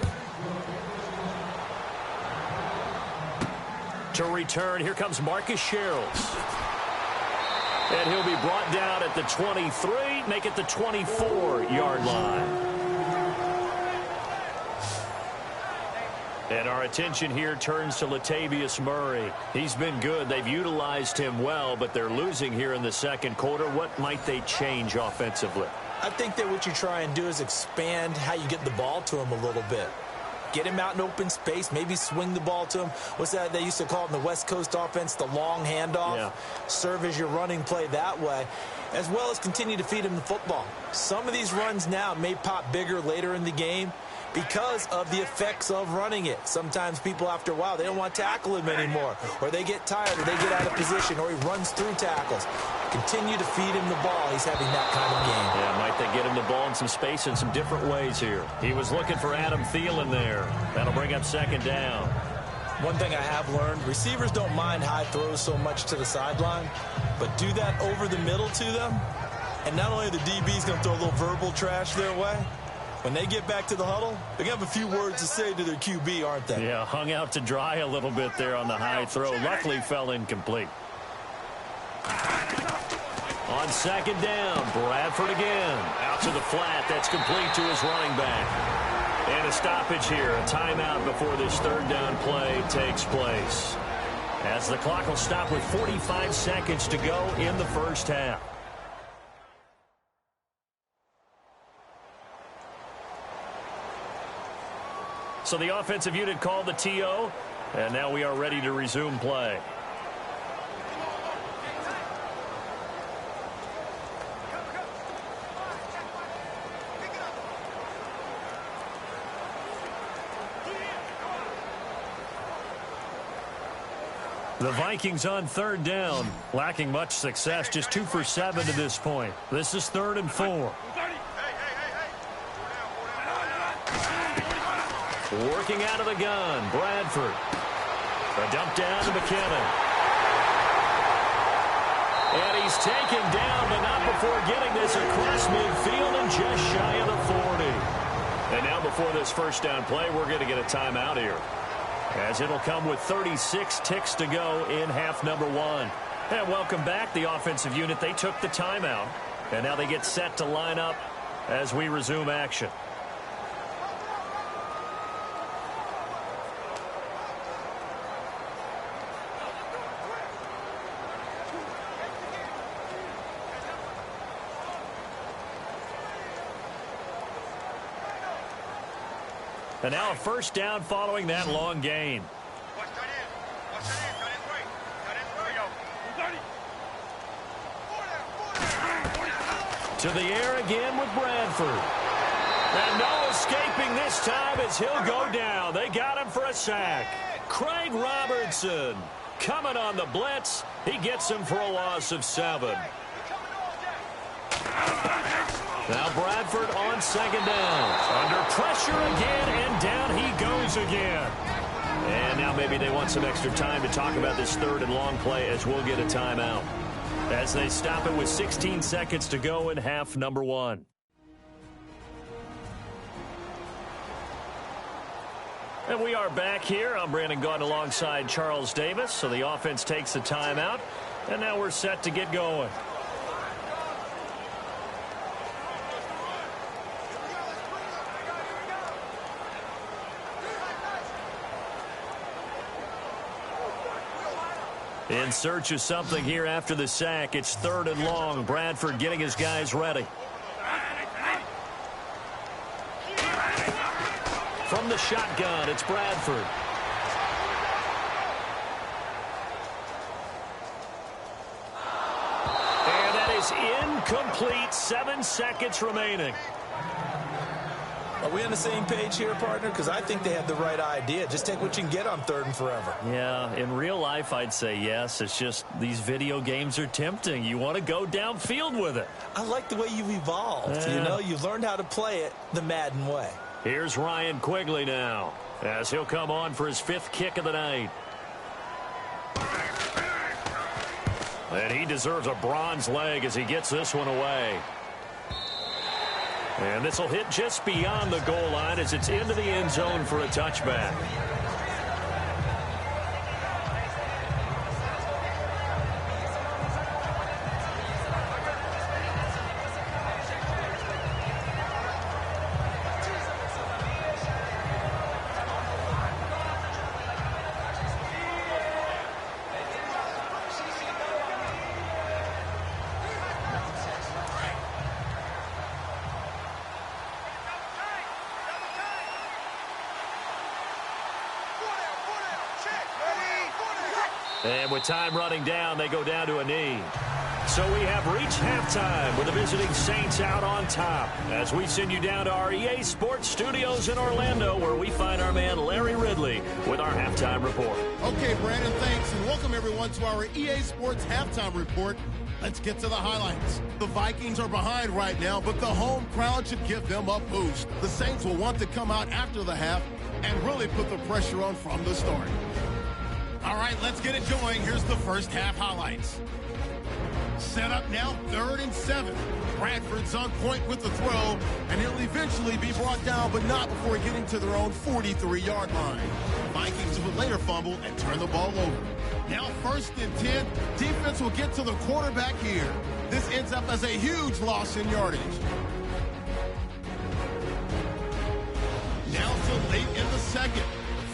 To return, here comes Marcus Sherrills. And he'll be brought down at the 23, make it the 24-yard line. And our attention here turns to Latavius Murray. He's been good. They've utilized him well, but they're losing here in the second quarter. What might they change offensively? I think that what you try and do is expand how you get the ball to him a little bit. Get him out in open space, maybe swing the ball to him. What's that they used to call it in the West Coast offense, the long handoff? Yeah. Serve as your running play that way, as well as continue to feed him the football. Some of these runs now may pop bigger later in the game because of the effects of running it. Sometimes people, after a while, they don't want to tackle him anymore, or they get tired, or they get out of position, or he runs through tackles. Continue to feed him the ball. He's having that kind of game. Yeah, might they get him the ball in some space in some different ways here. He was looking for Adam Thielen there. That'll bring up second down. One thing I have learned, receivers don't mind high throws so much to the sideline, but do that over the middle to them, and not only are the DBs going to throw a little verbal trash their way, when they get back to the huddle, they're going to have a few words to say to their QB, aren't they? Yeah, hung out to dry a little bit there on the high throw. Luckily fell incomplete. On second down, Bradford again. Out to the flat. That's complete to his running back. And a stoppage here. A timeout before this third down play takes place. As the clock will stop with 45 seconds to go in the first half. So the offensive unit called the TO, and now we are ready to resume play. The Vikings on third down, lacking much success, just 2 for 7 to this point. This is 3rd and 4. Working out of the gun, Bradford. A dump down to McKinnon. And he's taken down, but not before getting this across midfield and just shy of the 40. And now before this first down play, we're going to get a timeout here, as it'll come with 36 ticks to go in half number 1. And welcome back, the offensive unit. They took the timeout, and now they get set to line up as we resume action. And now a first down following that long gain. To the air again with Bradford. And no escaping this time as he'll go down. They got him for a sack. Craig Robertson coming on the blitz. He gets him for a loss of 7. Now Bradford on second down. Under pressure again, and down he goes again. And now maybe they want some extra time to talk about this third and long play, as we'll get a timeout, as they stop it with 16 seconds to go in half number 1. And we are back here. I'm Brandon Gaudin alongside Charles Davis. So the offense takes the timeout, and now we're set to get going. In search of something here after the sack. It's 3rd and long. Bradford getting his guys ready. From the shotgun, it's Bradford. And that is incomplete. 7 seconds remaining. Are we on the same page here, partner? Because I think they had the right idea. Just take what you can get on 3rd and forever. Yeah, in real life, I'd say yes. It's just these video games are tempting. You want to go downfield with it. I like the way you've evolved. Yeah. You know, you've learned how to play it the Madden way. Here's Ryan Quigley now, as he'll come on for his 5th kick of the night. And he deserves a bronze leg as he gets this one away. And this will hit just beyond the goal line as it's into the end zone for a touchback. And with time running down, they go down to a knee. So we have reached halftime with the visiting Saints out on top as we send you down to our EA Sports Studios in Orlando, where we find our man Larry Ridley with our halftime report. Okay, Brandon, thanks, and welcome everyone to our EA Sports halftime report. Let's get to the highlights. The Vikings are behind right now, but the home crowd should give them a boost. The Saints will want to come out after the half and really put the pressure on from the start. All right, let's get it going. Here's the first half highlights. Set up now, 3rd and 7. Bradford's on point with the throw, and he'll eventually be brought down, but not before getting to their own 43-yard line. Vikings will later fumble and turn the ball over. Now 1st and 10. Defense will get to the quarterback here. This ends up as a huge loss in yardage. Now to late in the second.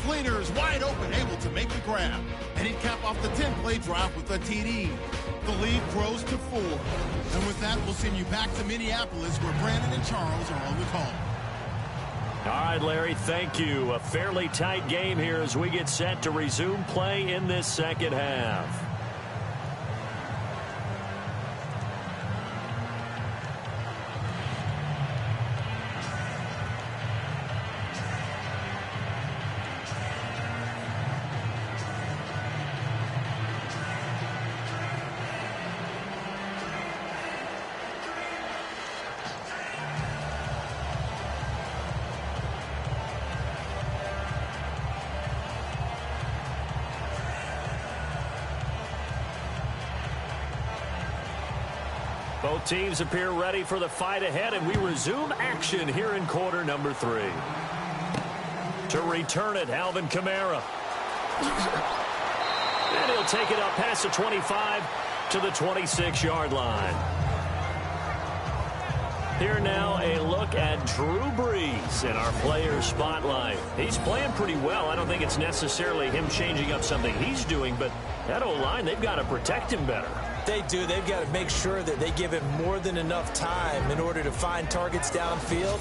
Fleener is wide open, able to make the grab. And he'd cap off the 10-play drive with a TD. The lead grows to 4. And with that, we'll send you back to Minneapolis, where Brandon and Charles are on the call. All right, Larry, thank you. A fairly tight game here as we get set to resume play in this second half. Both teams appear ready for the fight ahead, and we resume action here in quarter number 3. To return it, Alvin Kamara. And he'll take it up past the 25 to the 26-yard line. Here now, a look at Drew Brees in our player spotlight. He's playing pretty well. I don't think it's necessarily him changing up something he's doing, but that O-line, they've got to protect him better. They do. They've got to make sure that they give him more than enough time in order to find targets downfield.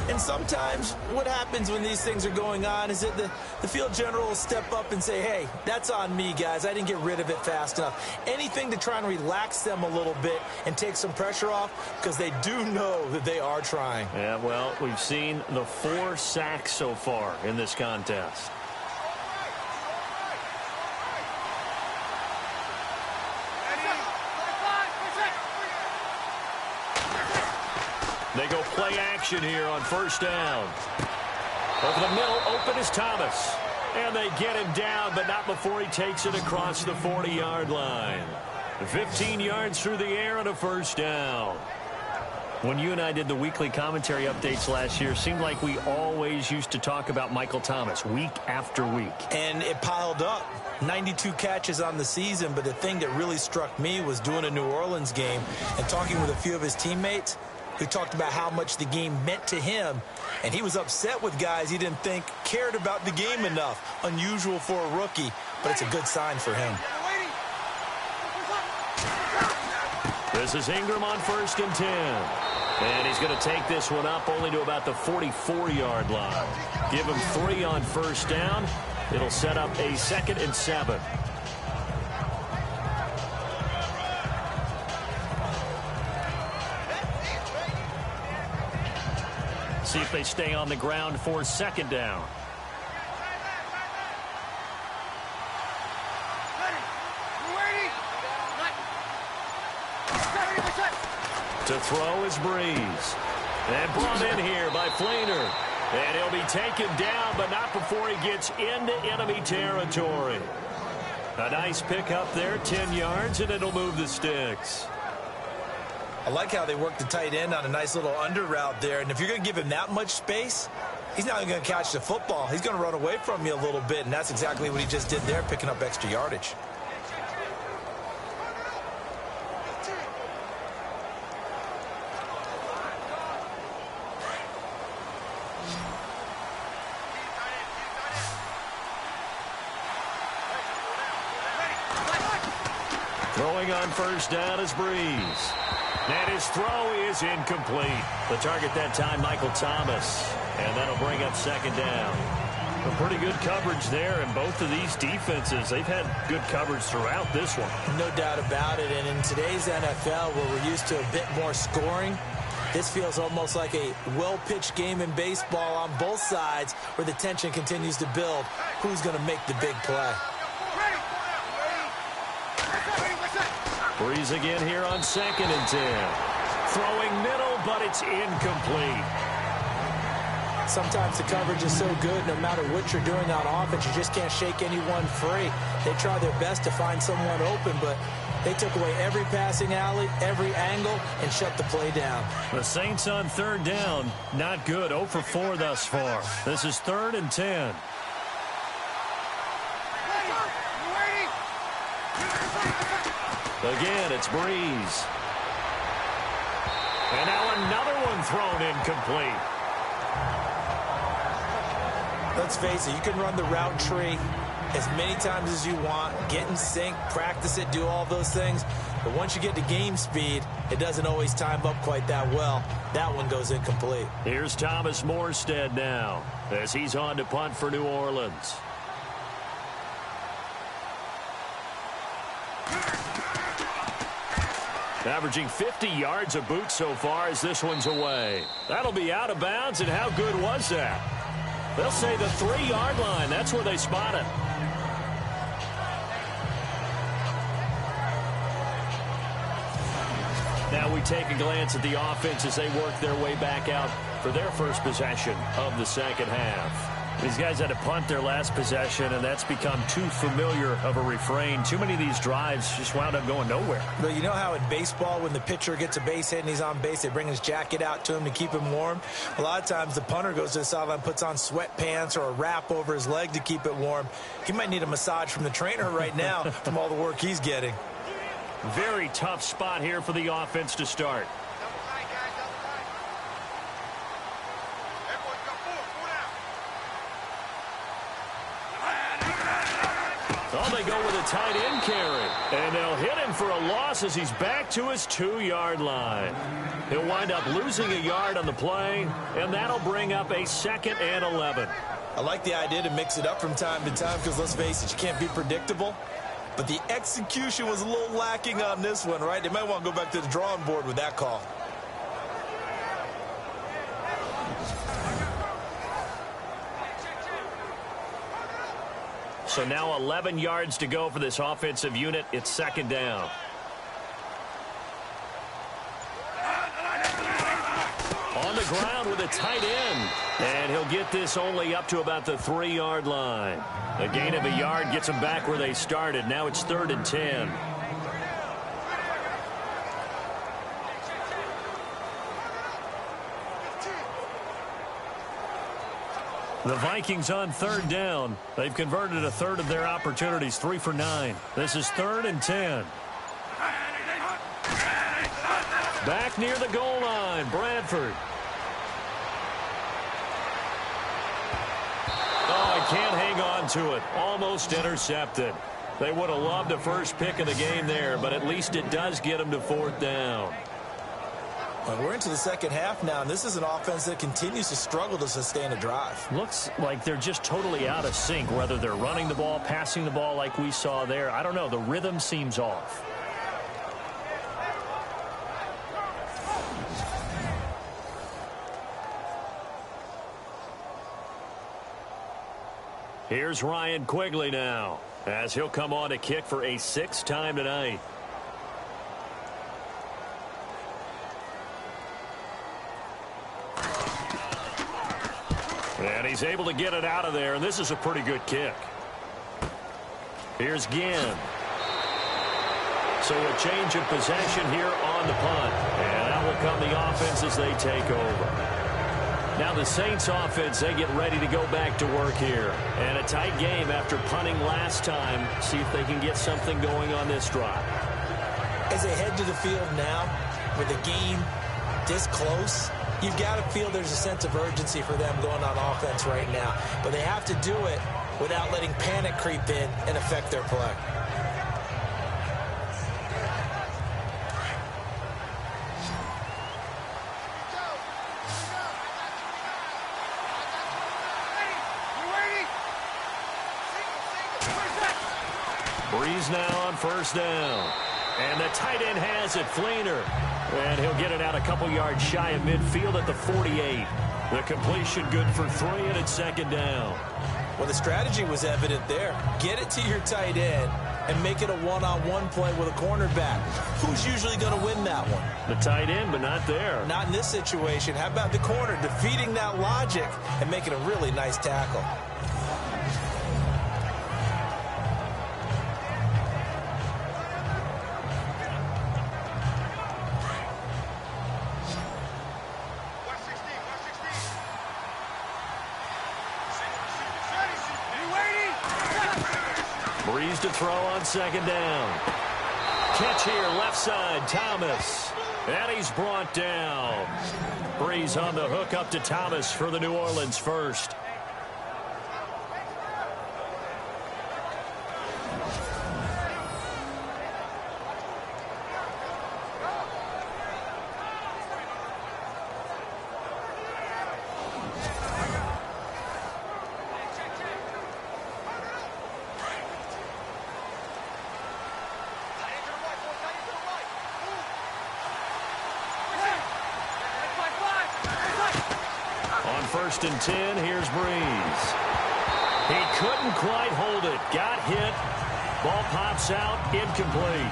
And sometimes what happens when these things are going on is that the field general will step up and say, hey, that's on me, guys. I didn't get rid of it fast enough. Anything to try and relax them a little bit and take some pressure off, because they do know that they are trying. Yeah, well, we've seen the 4 sacks so far in this contest. They go play action here on 1st down. Over the middle, open is Thomas. And they get him down, but not before he takes it across the 40-yard line. 15 yards through the air and a 1st down. When you and I did the weekly commentary updates last year, it seemed like we always used to talk about Michael Thomas week after week. And it piled up. 92 catches on the season, but the thing that really struck me was doing a New Orleans game and talking with a few of his teammates who talked about how much the game meant to him, and he was upset with guys he didn't think cared about the game enough. Unusual for a rookie, but it's a good sign for him. This is Ingram on 1st and 10. And he's going to take this one up only to about the 44-yard line. Give him 3 on 1st down. It'll set up a 2nd and 7. See if they stay on the ground for 2nd down. To throw is Breeze. And brought in here by Flainer. And he'll be taken down, but not before he gets into enemy territory. A nice pickup there, 10 yards, and it'll move the sticks. I like how they work the tight end on a nice little under route there. And if you're going to give him that much space, he's not even going to catch the football. He's going to run away from you a little bit, and that's exactly what he just did there, picking up extra yardage. Throwing on 1st down is Breeze. And his throw is incomplete. The target that time, Michael Thomas. And that'll bring up 2nd down. A pretty good coverage there, and both of these defenses, they've had good coverage throughout this one. No doubt about it. And in today's NFL, where we're used to a bit more scoring, this feels almost like a well-pitched game in baseball on both sides, where the tension continues to build. Who's going to make the big play? Breeze again here on 2nd and 10. Throwing middle, but it's incomplete. Sometimes the coverage is so good, no matter what you're doing on offense, you just can't shake anyone free. They try their best to find someone open, but they took away every passing alley, every angle, and shut the play down. The Saints on 3rd down, not good. 0 for 4 thus far. This is 3rd and 10. Again, it's Breeze. And now another one thrown incomplete. Let's face it, you can run the route tree as many times as you want, get in sync, practice it, do all those things. But once you get to game speed, it doesn't always time up quite that well. That one goes incomplete. Here's Thomas Morstead now as he's on to punt for New Orleans. Averaging 50 yards a boot so far as this one's away. That'll be out of bounds, and how good was that? They'll say the 3-yard line. That's where they spot it. Now we take a glance at the offense as they work their way back out for their first possession of the 2nd half. These guys had to punt their last possession, and that's become too familiar of a refrain. Too many of these drives just wound up going nowhere. But you know how in baseball, when the pitcher gets a base hit and he's on base, they bring his jacket out to him to keep him warm? A lot of times the punter goes to the sideline, puts on sweatpants or a wrap over his leg to keep it warm. He might need a massage from the trainer right now from all the work he's getting. Very tough spot here for the offense to start. Oh, they go with a tight end carry. And they'll hit him for a loss as he's back to his 2-yard line. He'll wind up losing a yard on the play, and that'll bring up a 2nd and 11. I like the idea to mix it up from time to time because, let's face it, you can't be predictable. But the execution was a little lacking on this one, right? They might want to go back to the drawing board with that call. So now 11 yards to go for this offensive unit. It's 2nd down. On the ground with a tight end. And he'll get this only up to about the 3-yard line. A gain of a yard gets them back where they started. Now it's 3rd and 10. The Vikings on 3rd down. They've converted a third of their opportunities, 3 for 9. This is 3rd and 10. Back near the goal line, Bradford. Oh, he can't hang on to it. Almost intercepted. They would have loved a first pick of the game there, but at least it does get them to 4th down. Well, we're into the second half now, and this is an offense that continues to struggle to sustain a drive. Looks like they're just totally out of sync, whether they're running the ball, passing the ball like we saw there. I don't know. The rhythm seems off. Here's Ryan Quigley now, as he'll come on to kick for a 6th time tonight. And he's able to get it out of there, and this is a pretty good kick. Here's Ginn. So a change of possession here on the punt. And out will come the offense as they take over. Now the Saints offense, they get ready to go back to work here. And a tight game after punting last time. See if they can get something going on this drive. As they head to the field now, with the game this close, you've got to feel there's a sense of urgency for them going on offense right now. But they have to do it without letting panic creep in and affect their play. Breeze now on 1st down. And the tight end has it, Fleener. And he'll get it out a couple yards shy of midfield at the 48. The completion good for 3, and it's 2nd down. Well, the strategy was evident there. Get it to your tight end and make it a one-on-one play with a cornerback. Who's usually going to win that one? The tight end, but not there. Not in this situation. How about the corner defeating that logic and making a really nice tackle? Breeze to throw on 2nd down. Catch here, left side, Thomas. And he's brought down. Breeze on the hook up to Thomas for the New Orleans first. On 1st and 10, here's Breeze. He couldn't quite hold it. Got hit. Ball pops out, incomplete.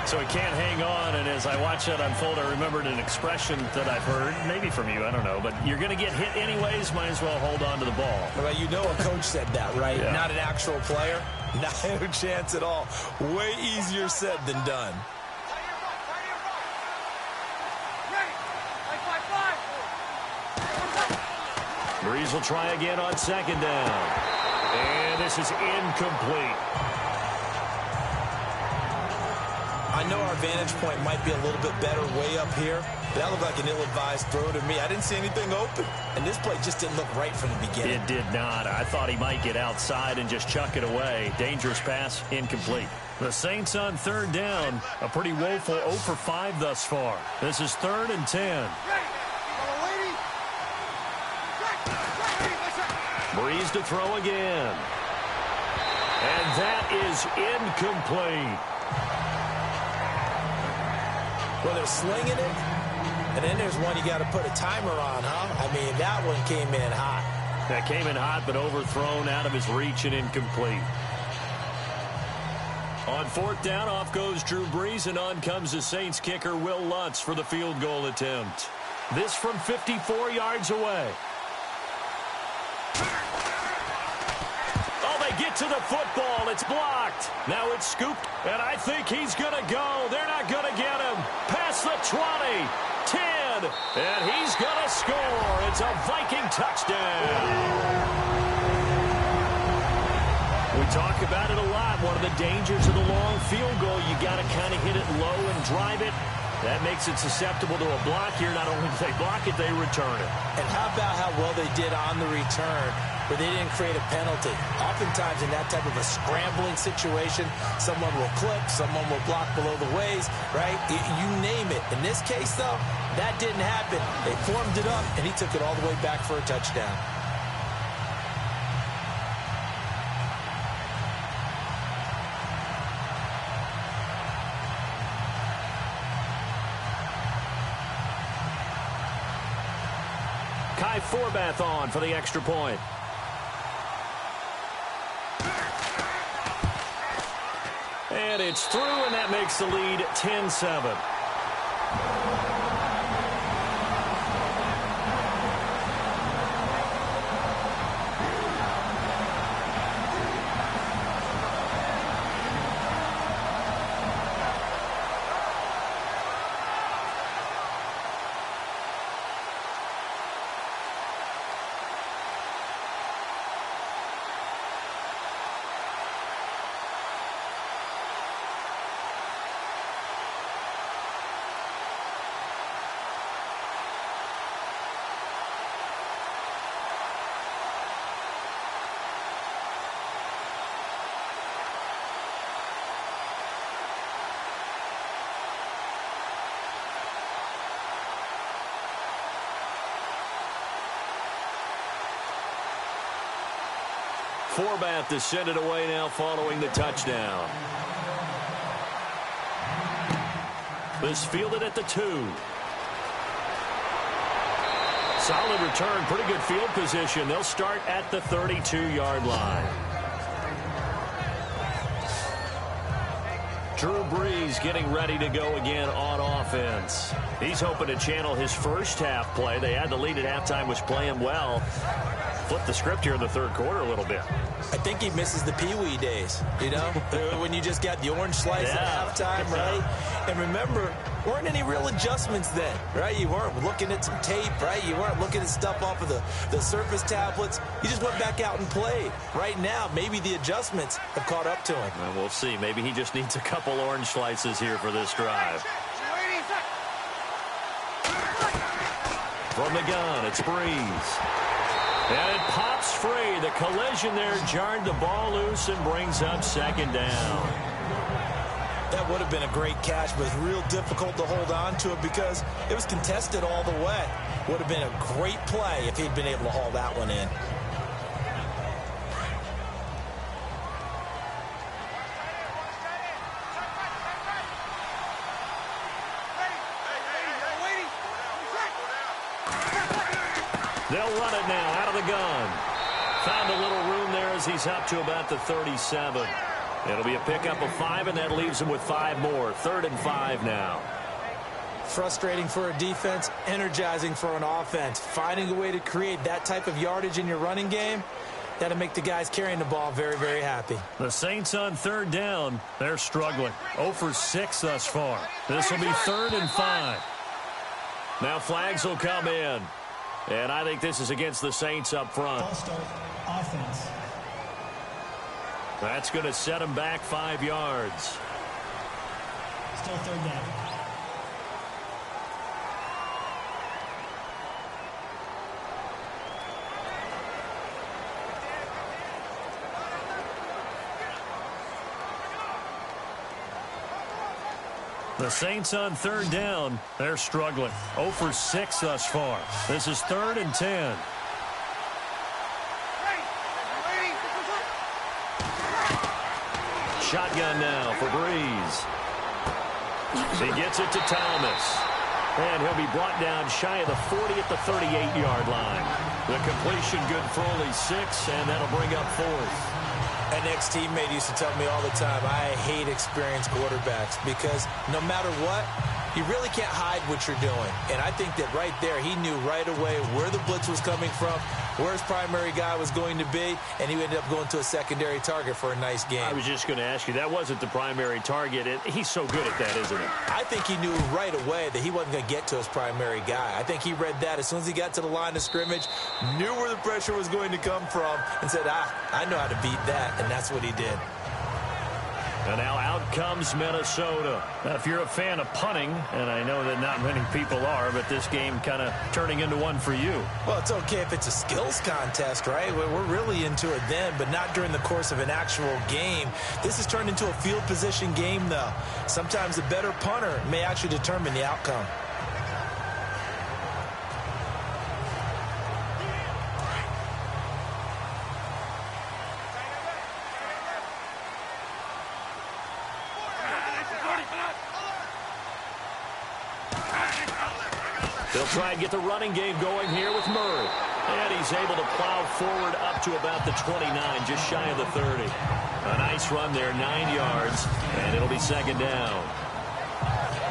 So he can't hang on, and as I watch that unfold, I remembered an expression that I've heard, maybe from you, I don't know, but you're going to get hit anyways, might as well hold on to the ball. Well, you know a coach said that, right? Yeah. Not an actual player. No chance at all. Way easier said than done. Breeze will try again on 2nd down. And this is incomplete. I know our vantage point might be a little bit better way up here. That looked like an ill-advised throw to me. I didn't see anything open. And this play just didn't look right from the beginning. It did not. I thought he might get outside and just chuck it away. Dangerous pass, incomplete. The Saints on 3rd down. A pretty woeful 0 for 5 thus far. This is 3rd and 10. Breeze to throw again. And that is incomplete. Well, they're slinging it, and then there's one you got to put a timer on, huh? I mean, that one came in hot. That came in hot, but overthrown out of his reach and incomplete. On 4th down, off goes Drew Brees, and on comes the Saints kicker, Will Lutz, for the field goal attempt. This from 54 yards away. Oh, they get to the football. It's blocked. Now it's scooped, and I think he's going to go. They're not going to get him. Past the 20, 10, and he's going to score. It's a Viking touchdown. We talk about it a lot. One of the dangers of the long field goal, you got to kind of hit it low and drive it. That makes it susceptible to a block here. Not only do they block it, they return it. And how about how well they did on the return? where they didn't create a penalty. Oftentimes in that type of a scrambling situation, someone will clip, someone will block below the waist, right? You name it. In this case, though, that didn't happen. They formed it up, and he took it all the way back for a touchdown. Kai Forbath on for the extra point. And it's through, and that makes the lead 10-7. Forbath to send it away now following the touchdown. This fielded at the 2. Solid return, pretty good field position. They'll start at the 32-yard line. Drew Brees getting ready to go again on offense. He's hoping to channel his first half play. They had the lead at halftime, was playing well. Flip the script here in the third quarter a little bit. I think he misses the Pee-wee days, you know, when you just got the orange slice at halftime, right? And remember, weren't any real adjustments then, right? You weren't looking at some tape, right? You weren't looking at stuff off of the Surface tablets. You just went back out and played. Right now, maybe the adjustments have caught up to him. Well, we'll see. Maybe he just needs a couple orange slices here for this drive. From the gun, it's Brees. And it pops free. The collision there jarred the ball loose and brings up second down. That would have been a great catch, but it's real difficult to hold on to it because it was contested all the way. Would have been a great play if he'd been able to haul that one in. They'll run it now out of the gun. Found a little room there as he's up to about the 37. It'll be a pickup of 5, and that leaves him with 5 more. 3rd and 5 now. Frustrating for a defense, energizing for an offense. Finding a way to create that type of yardage in your running game, that'll make the guys carrying the ball very, very happy. The Saints on 3rd down. They're struggling. 0 for 6 thus far. This will be 3rd and 5. Now flags will come in. And I think this is against the Saints up front. Ball start, offense. That's going to set them back 5 yards. Still 3rd down. The Saints on 3rd down. They're struggling. 0 for 6 thus far. This is 3rd and 10. Shotgun now for Brees. He gets it to Thomas. And he'll be brought down shy of the 40 at the 38-yard line. The completion good for only 6, and that'll bring up 4th. An ex-teammate used to tell me all the time, I hate experienced quarterbacks because no matter what, you really can't hide what you're doing. And I think that right there, he knew right away where the blitz was coming from, where his primary guy was going to be, and he ended up going to a secondary target for a nice game. I was just going to ask you, that wasn't the primary target, and he's so good at that, isn't he? I think he knew right away that he wasn't going to get to his primary guy. I think he read that as soon as he got to the line of scrimmage, knew where the pressure was going to come from, and said, I know how to beat that, and that's what he did. And now out comes Minnesota. Now, if you're a fan of punting, and I know that not many people are, but this game kind of turning into one for you. Well, it's okay if it's a skills contest, right? We're really into it then, but not during the course of an actual game. This has turned into a field position game, though. Sometimes the better punter may actually determine the outcome. They'll try and get the running game going here with Murray. And he's able to plow forward up to about the 29, just shy of the 30. A nice run there, 9 yards, and it'll be second down.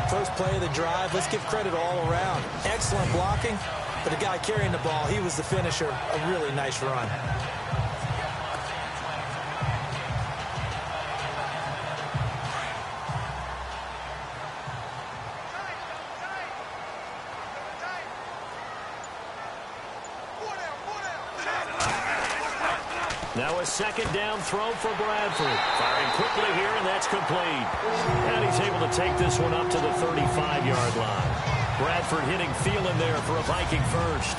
First play of the drive, let's give credit all around. Excellent blocking, but the guy carrying the ball, he was the finisher. A really nice run. Now a second down throw for Bradford. Firing quickly here, and that's complete. And he's able to take this one up to the 35-yard line. Bradford hitting Thielen there for a Viking first.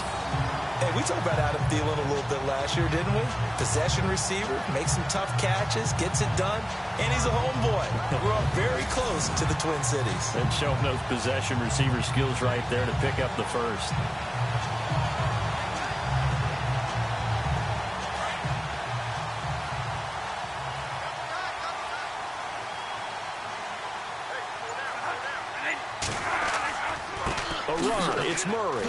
Hey, we talked about Adam Thielen a little bit last year, didn't we? Possession receiver, makes some tough catches, gets it done, and he's a homeboy. We're all very close to the Twin Cities. And showing those possession receiver skills right there to pick up the first. It's Murray.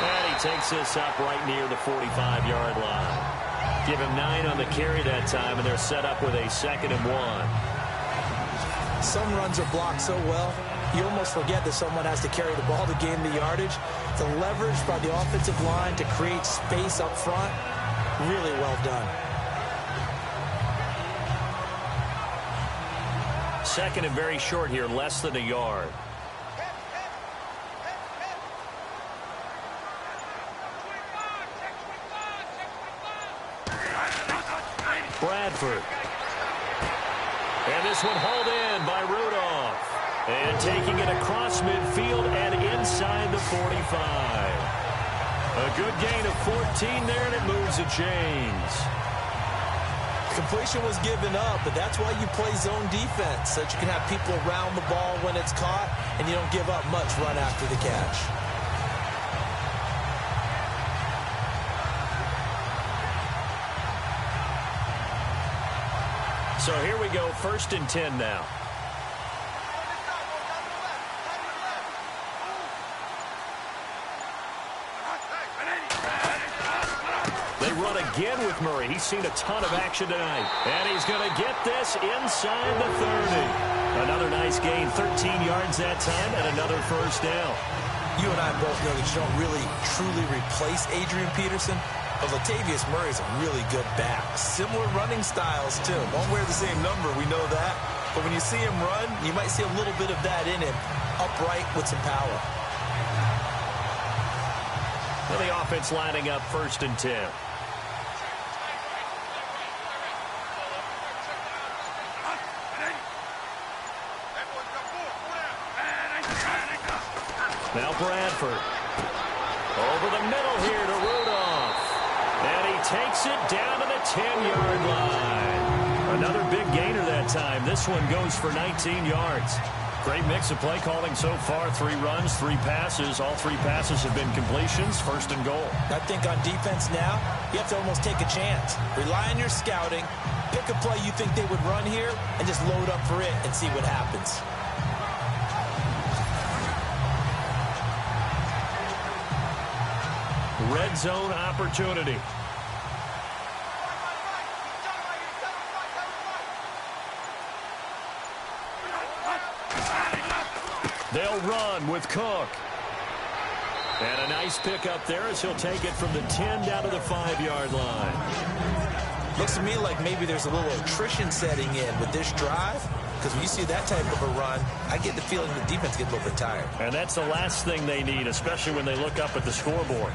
And he takes this up right near the 45-yard line. Give him 9 on the carry that time, and they're set up with a 2nd and 1. Some runs are blocked so well, you almost forget that someone has to carry the ball to gain the yardage. The leverage by the offensive line to create space up front, really well done. 2nd and very short here, less than a yard. Bradford. And this one hauled in by Rudolph. And taking it across midfield and inside the 45. A good gain of 14 there, and it moves the chains. Completion was given up, but that's why you play zone defense, so that you can have people around the ball when it's caught, and you don't give up much run after the catch. So here we go, 1st and 10 now. They run again with Murray. He's seen a ton of action tonight. And he's going to get this inside the 30. Another nice gain, 13 yards that time, and another first down. You and I both know that you don't really truly replace Adrian Peterson. But Latavius Murray's a really good back. Similar running styles, too. Won't wear the same number, we know that. But when you see him run, you might see a little bit of that in him. Upright with some power. Well, the offense lining up 1st and 10. Now Bradford. Over the middle here to Rudolph. And he takes it down to the 10-yard line. Another big gainer that time. This one goes for 19 yards. Great mix of play calling so far. 3 runs, 3 passes. All 3 passes have been completions. 1st and goal. I think on defense now, you have to almost take a chance. Rely on your scouting. Pick a play you think they would run here and just load up for it and see what happens. Red zone opportunity. They'll run with Cook. And a nice pick up there as he'll take it from the 10 down to the 5-yard line. Looks to me like maybe there's a little attrition setting in with this drive. Because when you see that type of a run, I get the feeling the defense gets a little bit tired. And that's the last thing they need, especially when they look up at the scoreboard.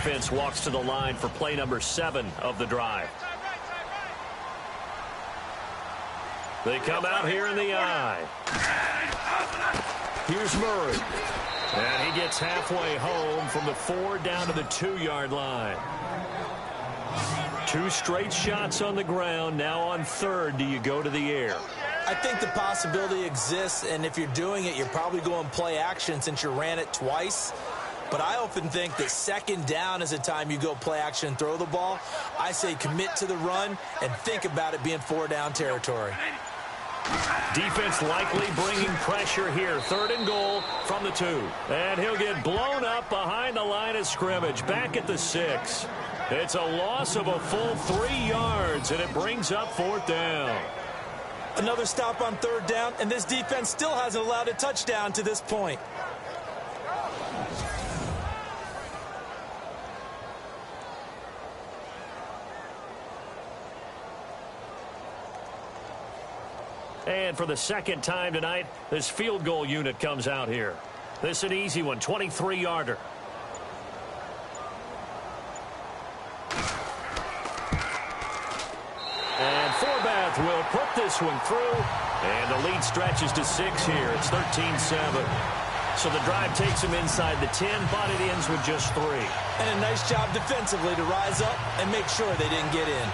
offense walks to the line for play number 7 of the drive. They come out here in the I. Here's Murray. And he gets halfway home from the 4 down to the 2-yard line. 2 straight shots on the ground. Now on 3rd, do you go to the air? I think the possibility exists, and if you're doing it, you're probably going play action since you ran it twice. But I often think that 2nd down is the time you go play action and throw the ball. I say commit to the run and think about it being 4-down territory. Defense likely bringing pressure here. 3rd and goal from the 2. And he'll get blown up behind the line of scrimmage. Back at the 6. It's a loss of a full 3 yards, and it brings up 4th down. Another stop on 3rd down, and this defense still hasn't allowed a touchdown to this point. And for the 2nd time tonight, this field goal unit comes out here. This is an easy one, 23-yarder. And Forbath will put this one through. And the lead stretches to 6 here. It's 13-7. So the drive takes him inside the 10, but it ends with just 3. And a nice job defensively to rise up and make sure they didn't get in.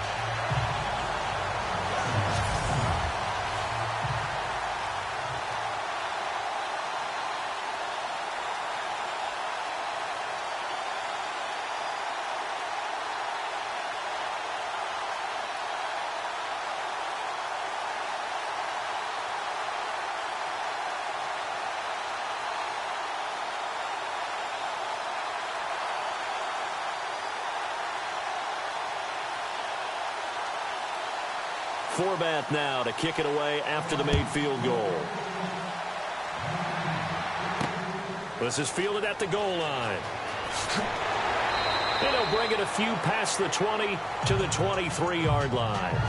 Forbath now to kick it away after the made field goal. This is fielded at the goal line. And he'll bring it a few past the 20 to the 23-yard line.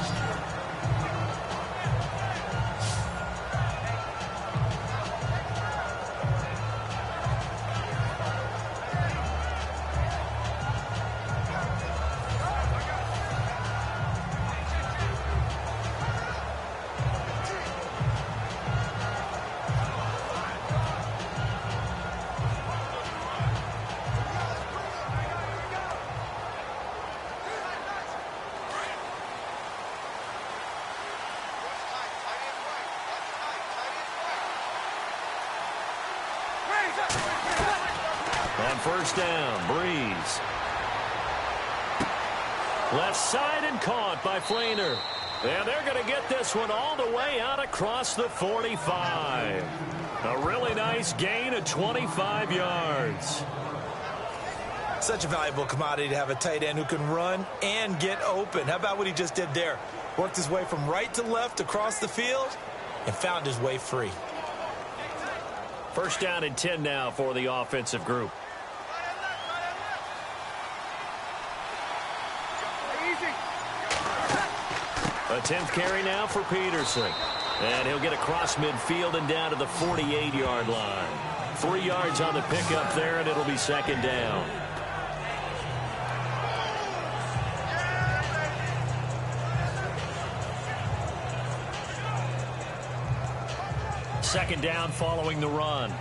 On 1st down, Breeze. Left side and caught by Flainer. And they're going to get this one all the way out across the 45. A really nice gain of 25 yards. Such a valuable commodity to have a tight end who can run and get open. How about what he just did there? Worked his way from right to left across the field and found his way free. 1st down and 10 now for the offensive group. A 10th carry now for Peterson. And he'll get across midfield and down to the 48-yard line. 3 yards on the pickup there, and it'll be 2nd down. Second down following the run.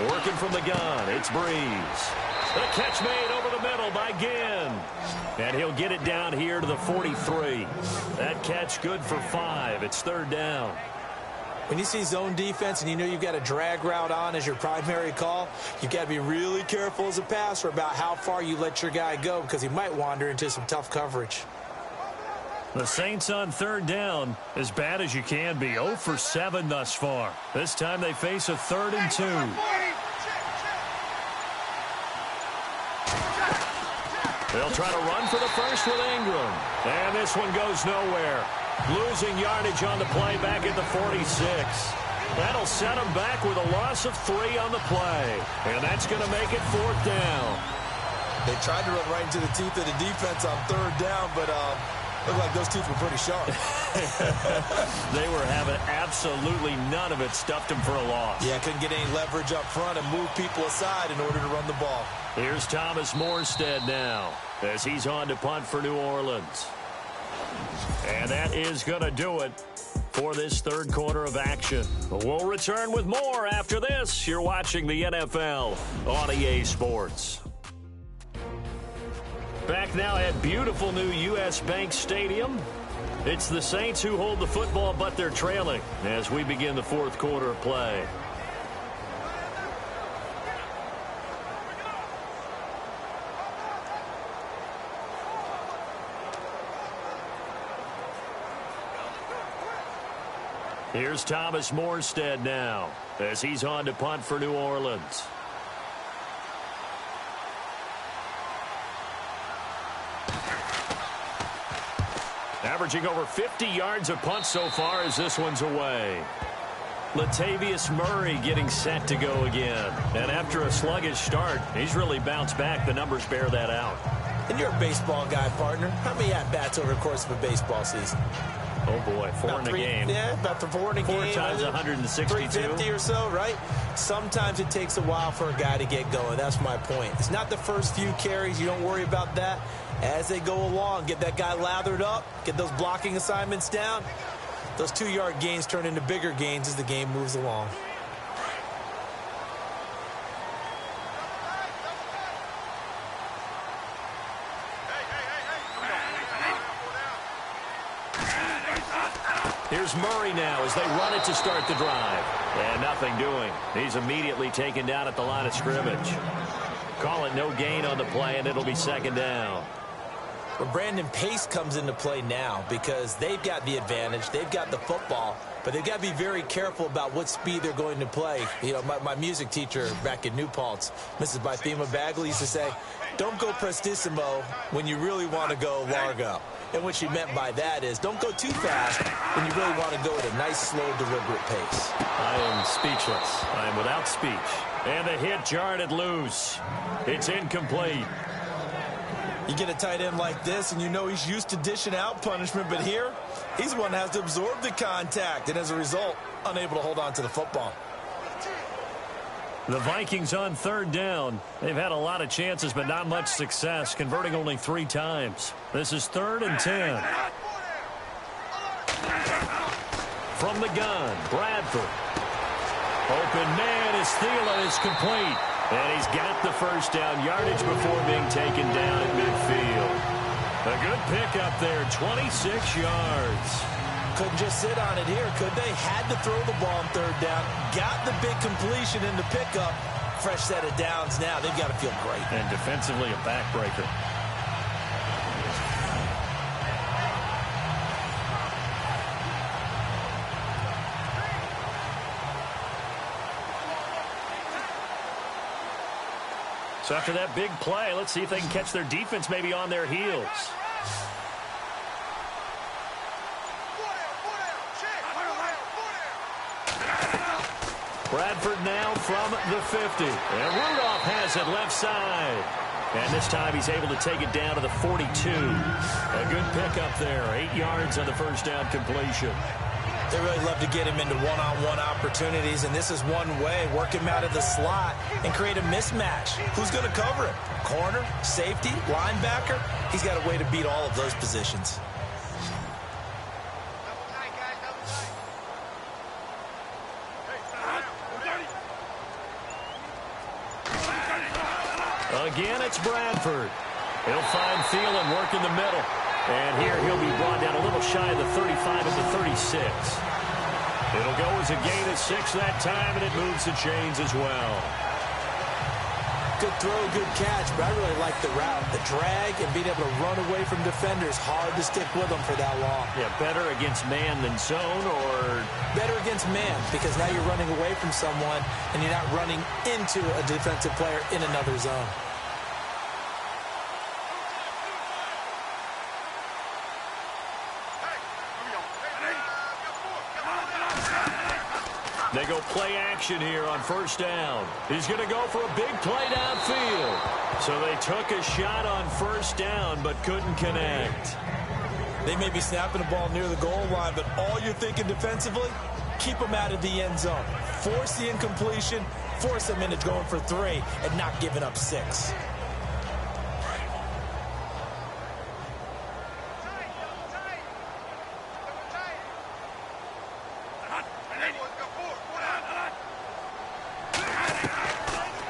Working from the gun, it's Breeze. The catch made over the middle by Ginn. And he'll get it down here to the 43. That catch good for 5. It's 3rd down. When you see zone defense and you know you've got a drag route on as your primary call, you've got to be really careful as a passer about how far you let your guy go because he might wander into some tough coverage. The Saints on 3rd down, as bad as you can be, 0 for 7 thus far. This time they face a 3rd and 2. They'll try to run for the first with Ingram. And this one goes nowhere. Losing yardage on the play back at the 46. That'll set them back with a loss of 3 on the play. And that's going to make it 4th down. They tried to run right into the teeth of the defense on 3rd down, but Looked like those teeth were pretty sharp. They were having absolutely none of it. Stuffed him for a loss. Yeah, couldn't get any leverage up front and move people aside in order to run the ball. Here's Thomas Morstead now as he's on to punt for New Orleans. And that is going to do it for this third quarter of action. We'll return with more after this. You're watching the NFL on EA Sports. Back now at beautiful new U.S. Bank Stadium. It's the Saints who hold the football, but they're trailing as we begin the fourth quarter of play. Here's Thomas Morstead now as he's on to punt for New Orleans. Averaging over 50 yards a punt so far as this one's away. Latavius Murray getting set to go again. And after a sluggish start, he's really bounced back. The numbers bear that out. And you're a baseball guy, partner. How many at-bats over the course of a baseball season? Oh, boy, four in a game. Yeah, about four in a game. 4 times 162. 350 or so, right? Sometimes it takes a while for a guy to get going. That's my point. It's not the first few carries. You don't worry about that. As they go along, get that guy lathered up, get those blocking assignments down. Those 2-yard gains turn into bigger gains as the game moves along. Here's Murray now as they run it to start the drive. And nothing doing. He's immediately taken down at the line of scrimmage. Call it no gain on the play, and it'll be second down. But Brandon, pace comes into play now because they've got the advantage. They've got the football, but they've got to be very careful about what speed they're going to play. You know, my music teacher back in New Paltz, Mrs. Bythema Bagley, used to say, don't go prestissimo when you really want to go largo. And what she meant by that is don't go too fast when you really want to go at a nice, slow, deliberate pace. I am speechless. I am without speech. And the hit jarred it loose. It's incomplete. You get a tight end like this, and you know he's used to dishing out punishment, but here, he's the one that has to absorb the contact, and as a result, unable to hold on to the football. The Vikings on third down. They've had a lot of chances, but not much success, converting only 3 times. This is 3rd and 10. From the gun, Bradford. Open man is Thielen is complete. And he's got the first down yardage before being taken down at midfield. A good pickup there, 26 yards. Couldn't just sit on it here, could they? Had to throw the ball on third down. Got the big completion in the pickup. Fresh set of downs now. They've got to feel great. And defensively a backbreaker. So after that big play, let's see if they can catch their defense maybe on their heels. Bradford now from the 50. And Rudolph has it left side. And this time he's able to take it down to the 42. A good pickup there. 8 yards on the first down completion. They really love to get him into one-on-one opportunities, and this is one way. Work him out of the slot and create a mismatch. Who's going to cover him? Corner, safety, linebacker? He's got a way to beat all of those positions. Again, it's Bradford. He'll find Thielen work in the middle. And here he'll be brought down a little shy of the 35 at the 36. It'll go as a gain of 6 that time, and it moves the chains as well. Good throw, good catch, but I really like the route. The drag and being able to run away from defenders. Hard to stick with them for that long. Yeah, better against man than zone, or? Better against man, because now you're running away from someone, and you're not running into a defensive player in another zone. They go play action here on first down. He's going to go for a big play downfield. So they took a shot on first down but couldn't connect. They may be snapping the ball near the goal line, but all you're thinking defensively, keep them out of the end zone. Force the incompletion, force them into going for 3, and not giving up 6.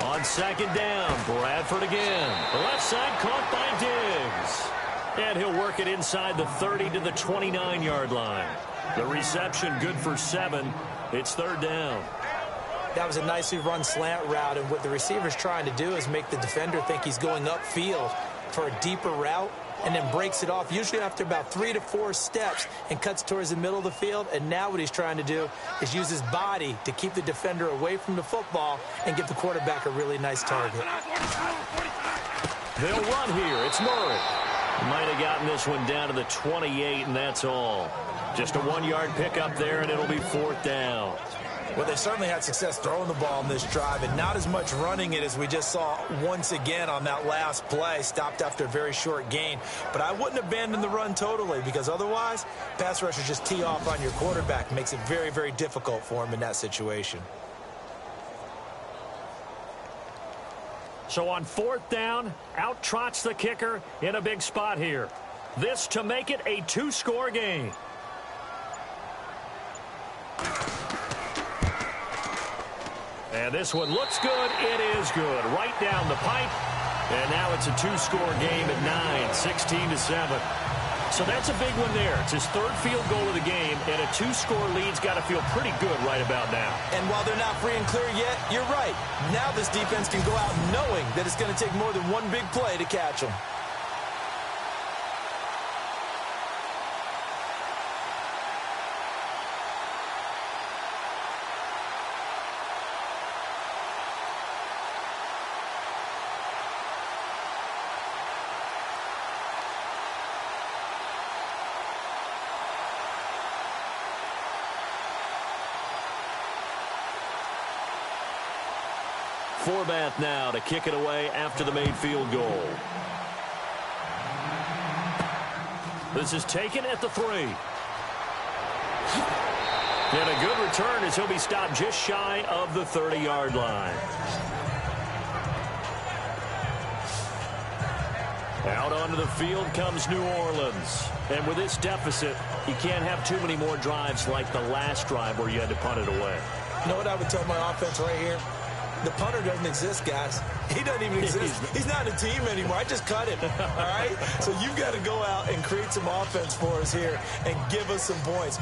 On second down, Bradford again. The left side caught by Diggs. And he'll work it inside the 30 to the 29-yard line. The reception good for 7. It's third down. That was a nicely run slant route, and what the receiver's trying to do is make the defender think he's going upfield for a deeper route, and then breaks it off, usually after about 3 to 4 steps, and cuts towards the middle of the field. And now what he's trying to do is use his body to keep the defender away from the football and give the quarterback a really nice target. They'll run here. It's Murray. Might have gotten this one down to the 28, and that's all. Just a 1-yard pickup there, and it'll be fourth down. Well, they certainly had success throwing the ball in this drive, and not as much running it as we just saw once again on that last play. Stopped after a very short gain. But I wouldn't abandon the run totally, because otherwise, pass rushers just tee off on your quarterback. Makes it very, very difficult for him in that situation. So on fourth down, out trots the kicker in a big spot here. This to make it a 2-score game. And this one looks good. It is good. Right down the pipe. And now it's a 2-score game at 9, 16-7. So that's a big one there. It's his third field goal of the game, and a 2-score lead's got to feel pretty good right about now. And while they're not free and clear yet, you're right. Now this defense can go out knowing that it's going to take more than one big play to catch them. Forbath now to kick it away after the made field goal. This is taken at the 3. And a good return as he'll be stopped just shy of the 30-yard line. Out onto the field comes New Orleans. And with this deficit, you can't have too many more drives like the last drive where you had to punt it away. You know what I would tell my offense right here? The punter doesn't exist, guys. He doesn't even exist. He's not a team anymore. I just cut him, all right? So you've got to go out and create some offense for us here and give us some points.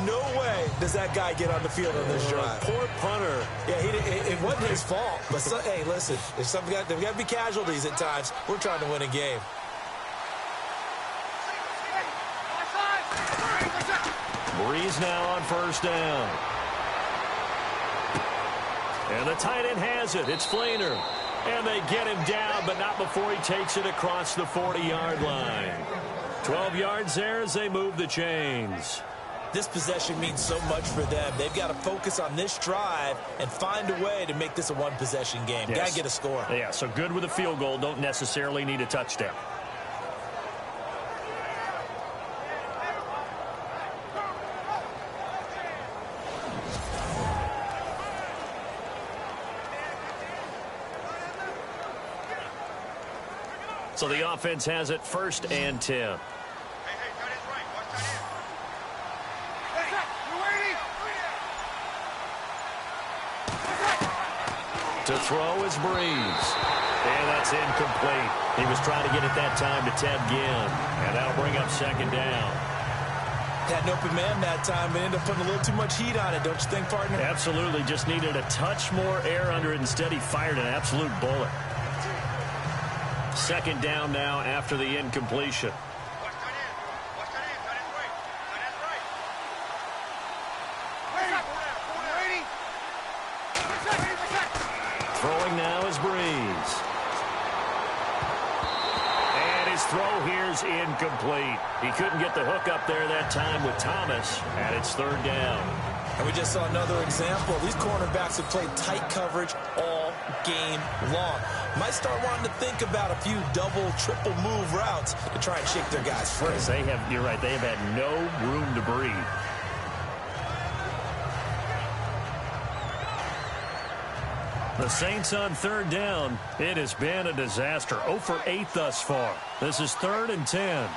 No way does that guy get on the field on this drive. Poor punter. Yeah, it wasn't his fault. But, hey, listen, there's got to be casualties at times. We're trying to win a game. Breeze now on first down. And the tight end has it. It's Flainer. And they get him down, but not before he takes it across the 40-yard line. 12 yards there as they move the chains. This possession means so much for them. They've got to focus on this drive and find a way to make this a one-possession game. Yes. Got to get a score. Yeah, so good with a field goal. Don't necessarily need a touchdown. So the offense has it first and 10. To throw is Breeze. And that's incomplete. He was trying to get it that time to Ted Ginn. And that'll bring up second down. Had an open man that time, but ended up putting a little too much heat on it, don't you think, partner? Absolutely. Just needed a touch more air under it. Instead, he fired an absolute bullet. Second down now after the incompletion. Throwing now is Breeze. And his throw here's incomplete. He couldn't get the hook up there that time with Thomas, and it's third down. And we just saw another example. These cornerbacks have played tight coverage all game long. might start wanting to think about a few double, triple move routes to try and shake their guys free. You're right, they have had no room to breathe. The Saints on third down. It has been a disaster. 0 for 8 thus far. This is 3rd and 10.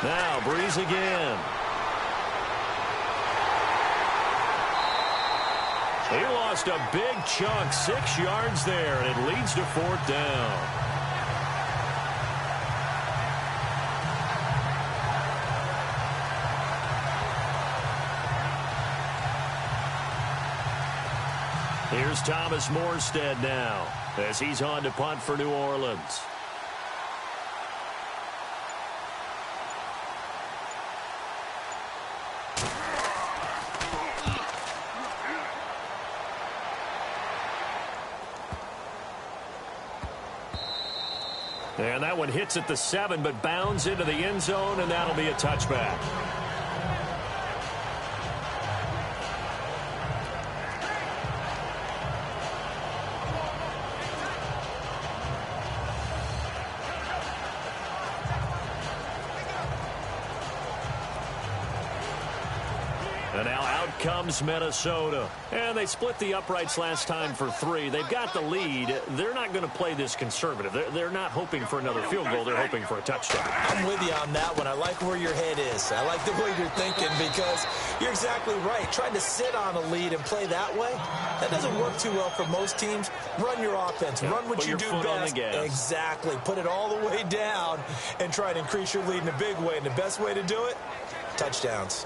Now Breeze again. He lost a big chunk, 6 yards there, and it leads to 4th down. Here's Thomas Morstead now as he's on to punt for New Orleans. And that one hits at the 7, but bounds into the end zone, and that'll be a touchback. And now out comes Minnesota. And they split the uprights last time for 3. They've got the lead. They're not going to play this conservative. They're not hoping for another field goal. They're hoping for a touchdown. I'm with you on that one. I like where your head is. I like the way you're thinking because you're exactly right. Trying to sit on a lead and play that way, that doesn't work too well for most teams. Run your offense. Run what you do best. On the gas. Exactly. Put it all the way down and try to increase your lead in a big way. And the best way to do it, touchdowns.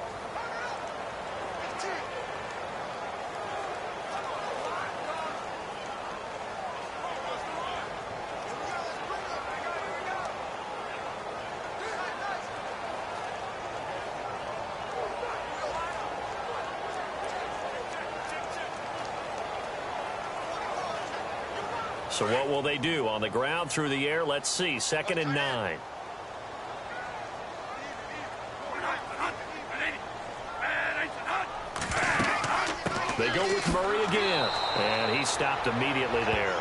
So what will they do? On the ground, through the air, let's see. 2nd and 9. They go with Murray again. And he stopped immediately there.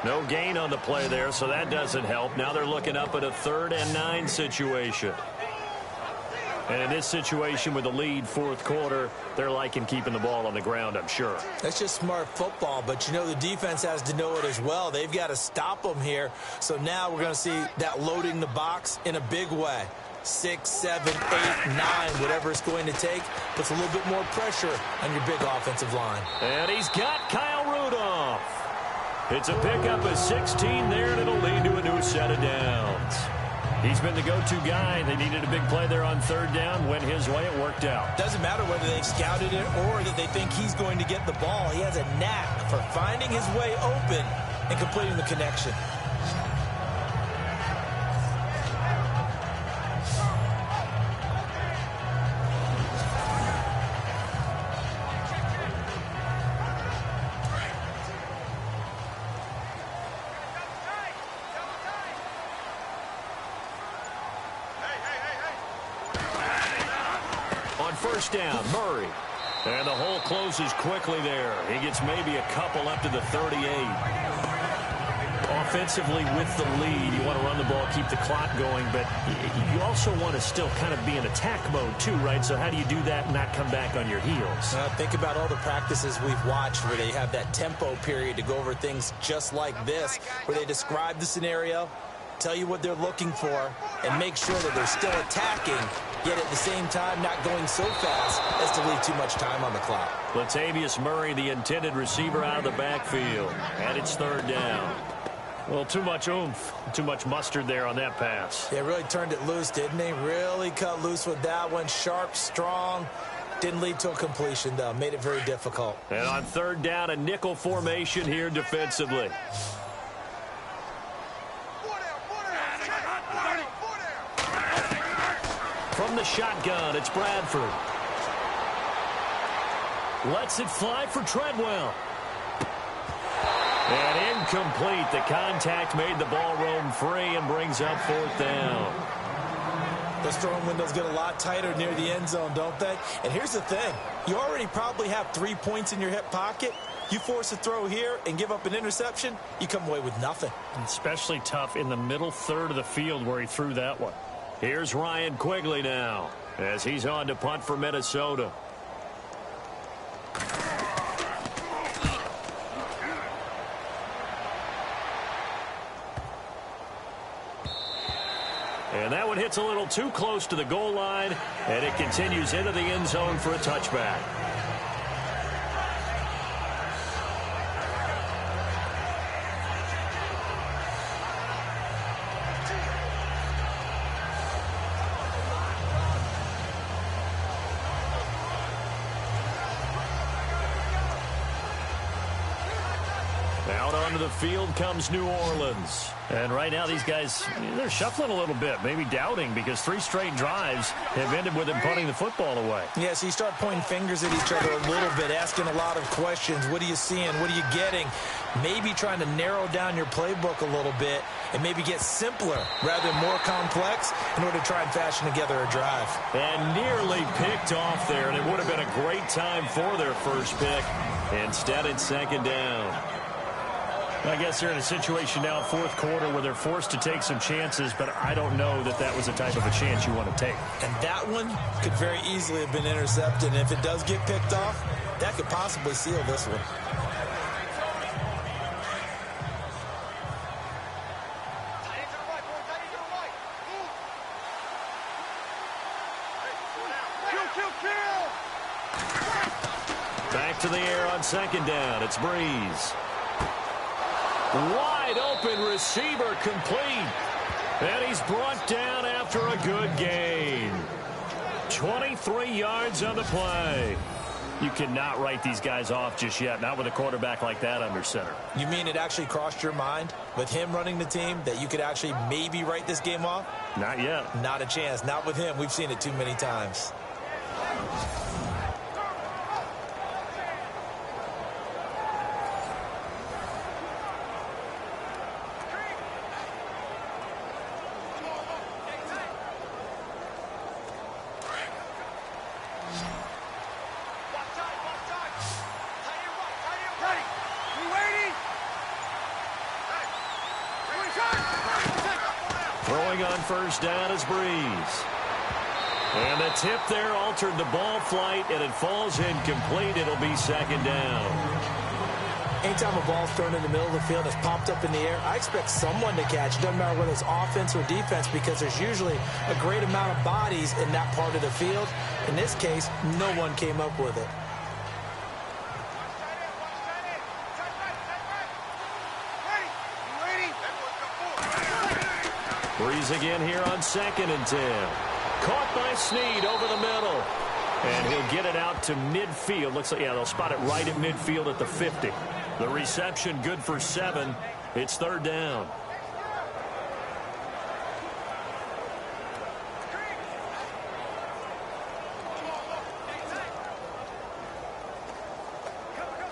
No gain on the play there, so that doesn't help. Now they're looking up at a 3rd and 9 situation. And in this situation with the lead, 4th quarter, they're liking keeping the ball on the ground, I'm sure. That's just smart football, but you know the defense has to know it as well. They've got to stop them here. So now we're going to see that loading the box in a big way. 6, 7, 8, 9, whatever it's going to take, puts a little bit more pressure on your big offensive line. And he's got Kyle Rudolph. It's a pickup of 16 there, and it'll lead to a new set of downs. He's been the go-to guy. They needed a big play there on 3rd down. Went his way. It worked out. Doesn't matter whether they've scouted it or that they think he's going to get the ball. He has a knack for finding his way open and completing the connection. First down, Murray. And the hole closes quickly there. He gets maybe a couple up to the 38. Offensively with the lead, you want to run the ball, keep the clock going, but you also want to still kind of be in attack mode too, right? So how do you do that and not come back on your heels? Think about all the practices we've watched where they have that tempo period to go over things just like this, where they describe the scenario, tell you what they're looking for, and make sure that they're still attacking, yet at the same time not going so fast as to leave too much time on the clock. Latavius Murray, the intended receiver, out of the backfield. And it's 3rd down. Well, too much oomph, too much mustard there on that pass. They really turned it loose, didn't they? Really cut loose with that one. Sharp, strong. Didn't lead to a completion, though. Made it very difficult. And on 3rd down, a nickel formation here defensively. From the shotgun, it's Bradford. Lets it fly for Treadwell. And incomplete. The contact made the ball roam free and brings up 4th down. Those throwing windows get a lot tighter near the end zone, don't they? And here's the thing. You already probably have 3 points in your hip pocket. You force a throw here and give up an interception, you come away with nothing. Especially tough in the middle third of the field where he threw that one. Here's Ryan Quigley now as he's on to punt for Minnesota. And that one hits a little too close to the goal line, and it continues into the end zone for a touchback. Out onto the field comes New Orleans. And right now these guys, they're shuffling a little bit, maybe doubting, because 3 straight drives have ended with them punting the football away. Yeah, so you start pointing fingers at each other a little bit, asking a lot of questions. What are you seeing? What are you getting? Maybe trying to narrow down your playbook a little bit and maybe get simpler rather than more complex in order to try and fashion together a drive. And nearly picked off there, and it would have been a great time for their first pick. Instead, it's second down. I guess they're in a situation now, fourth quarter, where they're forced to take some chances, but I don't know that that was the type of a chance you want to take. And that one could very easily have been intercepted, and if it does get picked off, that could possibly seal this one. Back to the air on second down. It's Breeze. Wide open receiver complete. And he's brought down after a good gain. 23 yards on the play. You cannot write these guys off just yet, not with a quarterback like that under center. You mean it actually crossed your mind with him running the team that you could actually maybe write this game off? Not yet. Not a chance. Not with him. We've seen it too many times. Throwing on first down is Breeze. And the tip there altered the ball flight, and it falls incomplete. It'll be second down. Anytime a ball's thrown in the middle of the field, it's popped up in the air, I expect someone to catch. It doesn't matter whether it's offense or defense, because there's usually a great amount of bodies in that part of the field. In this case, no one came up with it. Breeze again here on 2nd and 10. Caught by Snead over the middle. And he'll get it out to midfield. Looks like, yeah, they'll spot it right at midfield at the 50. The reception good for 7. It's third down.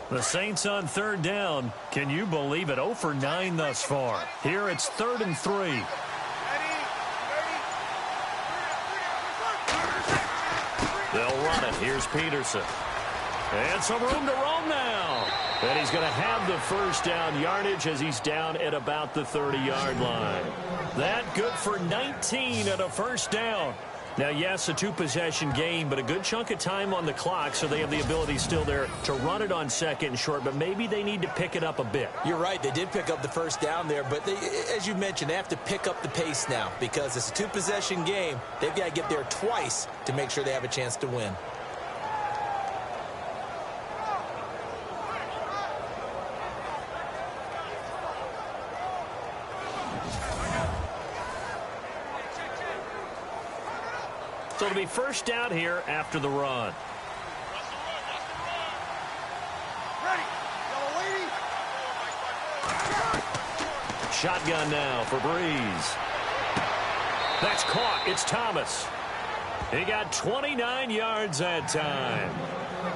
The Saints on third down. Can you believe it? 0 for 9 thus far. Here it's 3rd and 3. They'll run it. Here's Peterson. And some room to roam now. And he's going to have the first down yardage as he's down at about the 30-yard line. That good for 19 at a first down. Now, yes, a 2-possession game, but a good chunk of time on the clock, so they have the ability still there to run it on 2nd and short, but maybe they need to pick it up a bit. You're right. They did pick up the first down there, but they, as you mentioned, they have to pick up the pace now because it's a 2-possession game. They've got to get there twice to make sure they have a chance to win. So it'll be first down here after the run. Shotgun now for Breeze. That's caught. It's Thomas. He got 29 yards that time.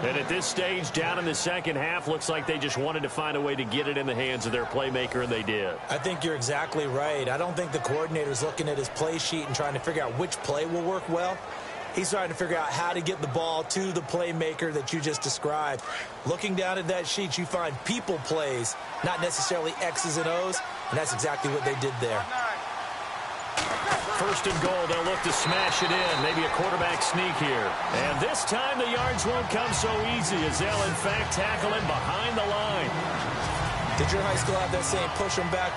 And at this stage, down in the second half, looks like they just wanted to find a way to get it in the hands of their playmaker, and they did. I think you're exactly right. I don't think the coordinator's looking at his play sheet and trying to figure out which play will work well. He's trying to figure out how to get the ball to the playmaker that you just described. Looking down at that sheet, you find people plays, not necessarily X's and O's, and that's exactly what they did there. First and goal, they'll look to smash it in. Maybe a quarterback sneak here. And this time the yards won't come so easy as they'll, in fact, tackle him behind the line. Did your high school have that saying, push them back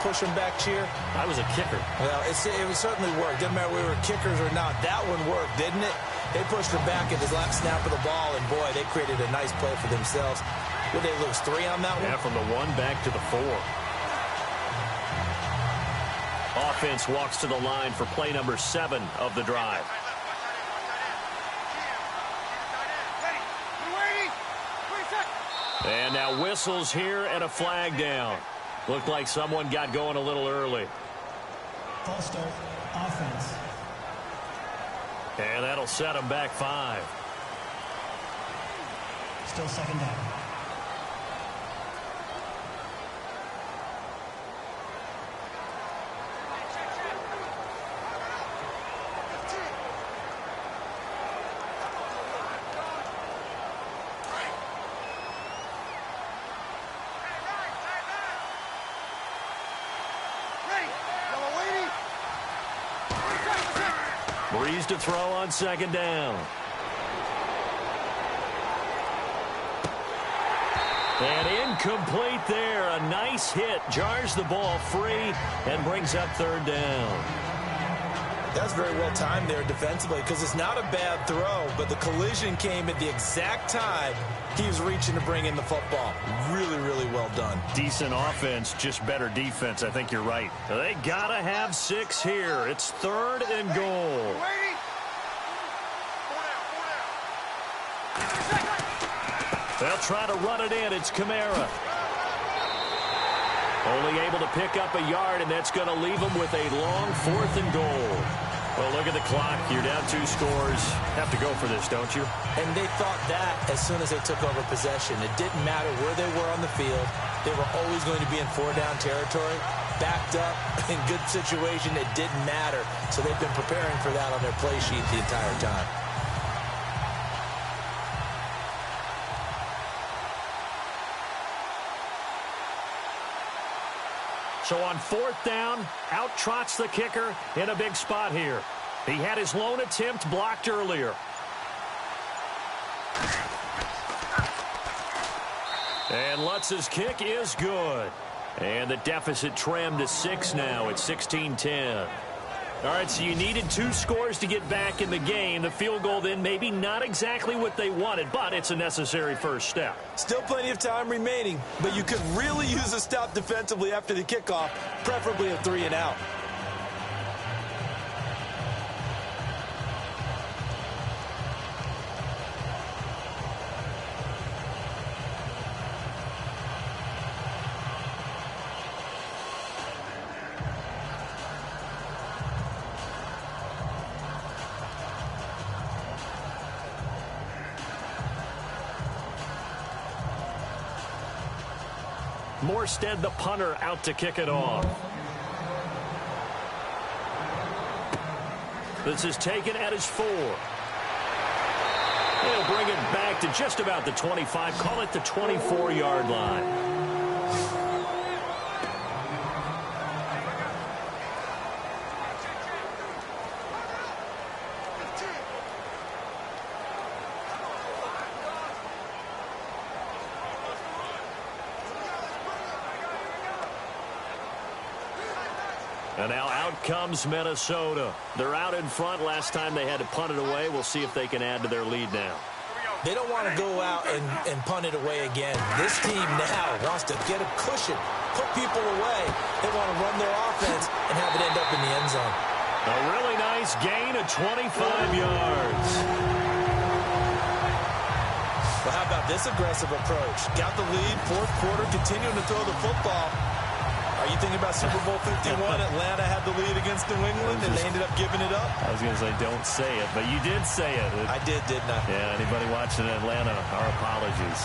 cheer? I was a kicker. Well, it certainly worked. Didn't matter whether we were kickers or not. That one worked, didn't it? They pushed him back at his last snap of the ball, and, boy, they created a nice play for themselves. Would they lose 3 on that one? Yeah, from the 1 back to the 4. Offense walks to the line for play number 7 of the drive. And now whistles here and a flag down. Looked like someone got going a little early. False start, offense. And that'll set them back 5. Still second down. Breeze to throw on second down. And incomplete there. A nice hit. Jars the ball free and brings up third down. That's very well timed there defensively because it's not a bad throw, but the collision came at the exact time he was reaching to bring in the football. Really, really well done. Decent offense, just better defense. I think you're right. They got to have 6 here. It's third and goal. They'll try to run it in. It's Kamara. Only able to pick up a yard, and that's going to leave them with a long 4th and goal. Well, look at the clock. You're down 2 scores. Have to go for this, don't you? And they thought that as soon as they took over possession. It didn't matter where they were on the field. They were always going to be in 4-down territory. Backed up, in good situation, it didn't matter. So they've been preparing for that on their play sheet the entire time. So on 4th down, out trots the kicker in a big spot here. He had his lone attempt blocked earlier. And Lutz's kick is good. And the deficit trimmed to 6 now. It's 16-10. All right, so you needed 2 scores to get back in the game. The field goal then maybe not exactly what they wanted, but it's a necessary first step. Still plenty of time remaining, but you could really use a stop defensively after the kickoff, preferably a 3 and out. Morstead, the punter, out to kick it off. This is taken at his 4. He'll bring it back to just about the 25. Call it the 24-yard line. And now out comes Minnesota. They're out in front. Last time they had to punt it away. We'll see if they can add to their lead now. They don't want to go out and punt it away again. This team now wants to get a cushion, put people away. They want to run their offense and have it end up in the end zone. A really nice gain of 25 yards. Well, how about this aggressive approach? Got the lead, 4th quarter, continuing to throw the football. Are you thinking about Super Bowl 51? Atlanta had the lead against New England, and they ended up giving it up? I was going to say, don't say it, but you did say it. I did, didn't I? Yeah, anybody watching Atlanta, our apologies.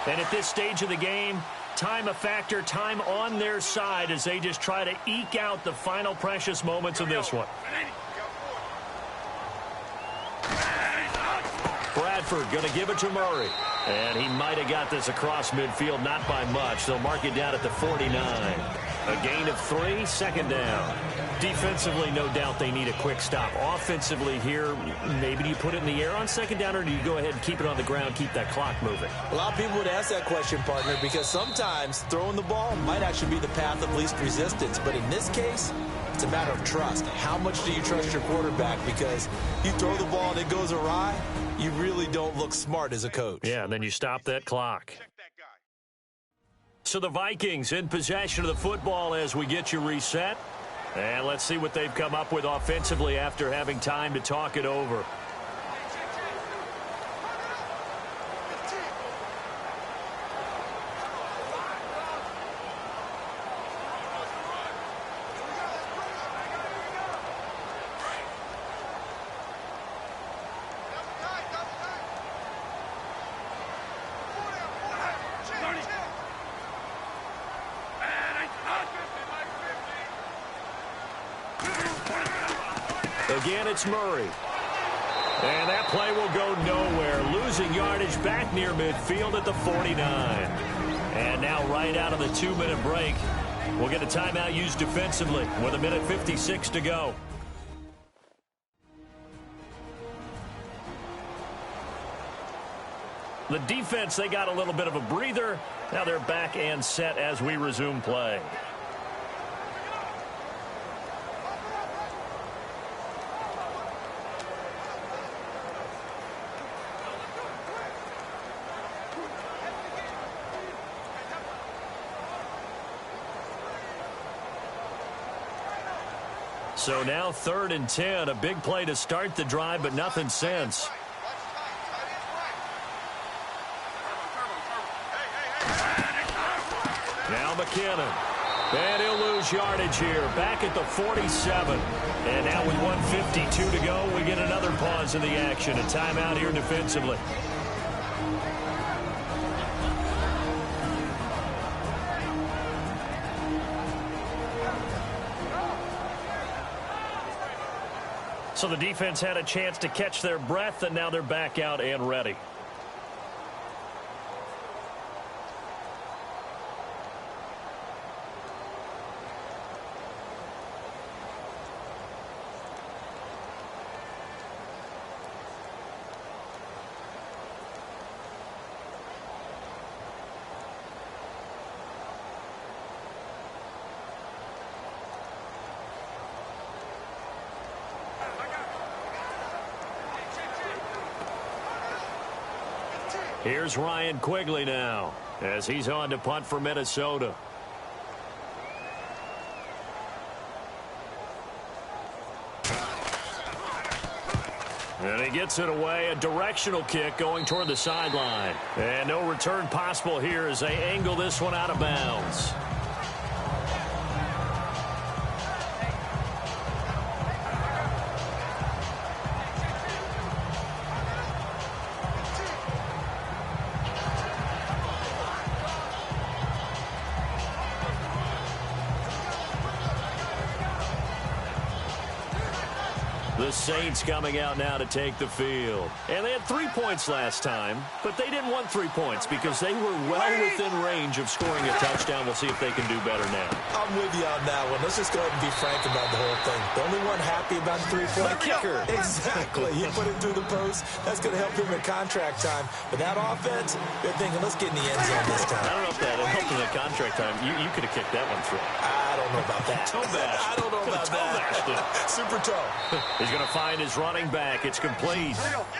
And at this stage of the game, time a factor, time on their side as they just try to eke out the final precious moments of this one. Bradford going to give it to Murray. And he might have got this across midfield, not by much. They'll mark it down at the 49. A gain of 3, second down. Defensively, no doubt they need a quick stop. Offensively here, maybe do you put it in the air on second down, or do you go ahead and keep it on the ground, keep that clock moving? A lot of people would ask that question, partner, because sometimes throwing the ball might actually be the path of least resistance. But in this case, it's a matter of trust. How much do you trust your quarterback? Because you throw the ball and it goes awry, you really don't look smart as a coach. Yeah, and then you stop that clock. So the Vikings in possession of the football as we get you reset. And let's see what they've come up with offensively after having time to talk it over. Again, it's Murray. And that play will go nowhere. Losing yardage back near midfield at the 49. And now right out of the 2-minute break, we'll get a timeout used defensively with 1:56 to go. The defense, they got a little bit of a breather. Now they're back and set as we resume play. So now 3rd and 10, a big play to start the drive, but nothing since. Now McKinnon. And he'll lose yardage here, back at the 47. And now with 1:52 to go, we get another pause in the action. A timeout here defensively. So the defense had a chance to catch their breath, and now they're back out and ready. Here's Ryan Quigley now as he's on to punt for Minnesota. And he gets it away, a directional kick going toward the sideline. And no return possible here as they angle this one out of bounds. The Saints coming out now to take the field. And they had 3 points last time, but they didn't want 3 points because they were well within range of scoring a touchdown. We'll see if they can do better now. I'm with you on that one. Let's just go ahead and be frank about the whole thing. The only one happy about the 3-point kicker. Exactly. He put it through the post. That's going to help him in contract time. But that offense, they're thinking, let's get in the end zone this time. I don't know if that helped in the contract time. You could have kicked that one through. I don't know about that. Toe bash. I don't know about that. Super toe. He's going to find his running back. It's complete.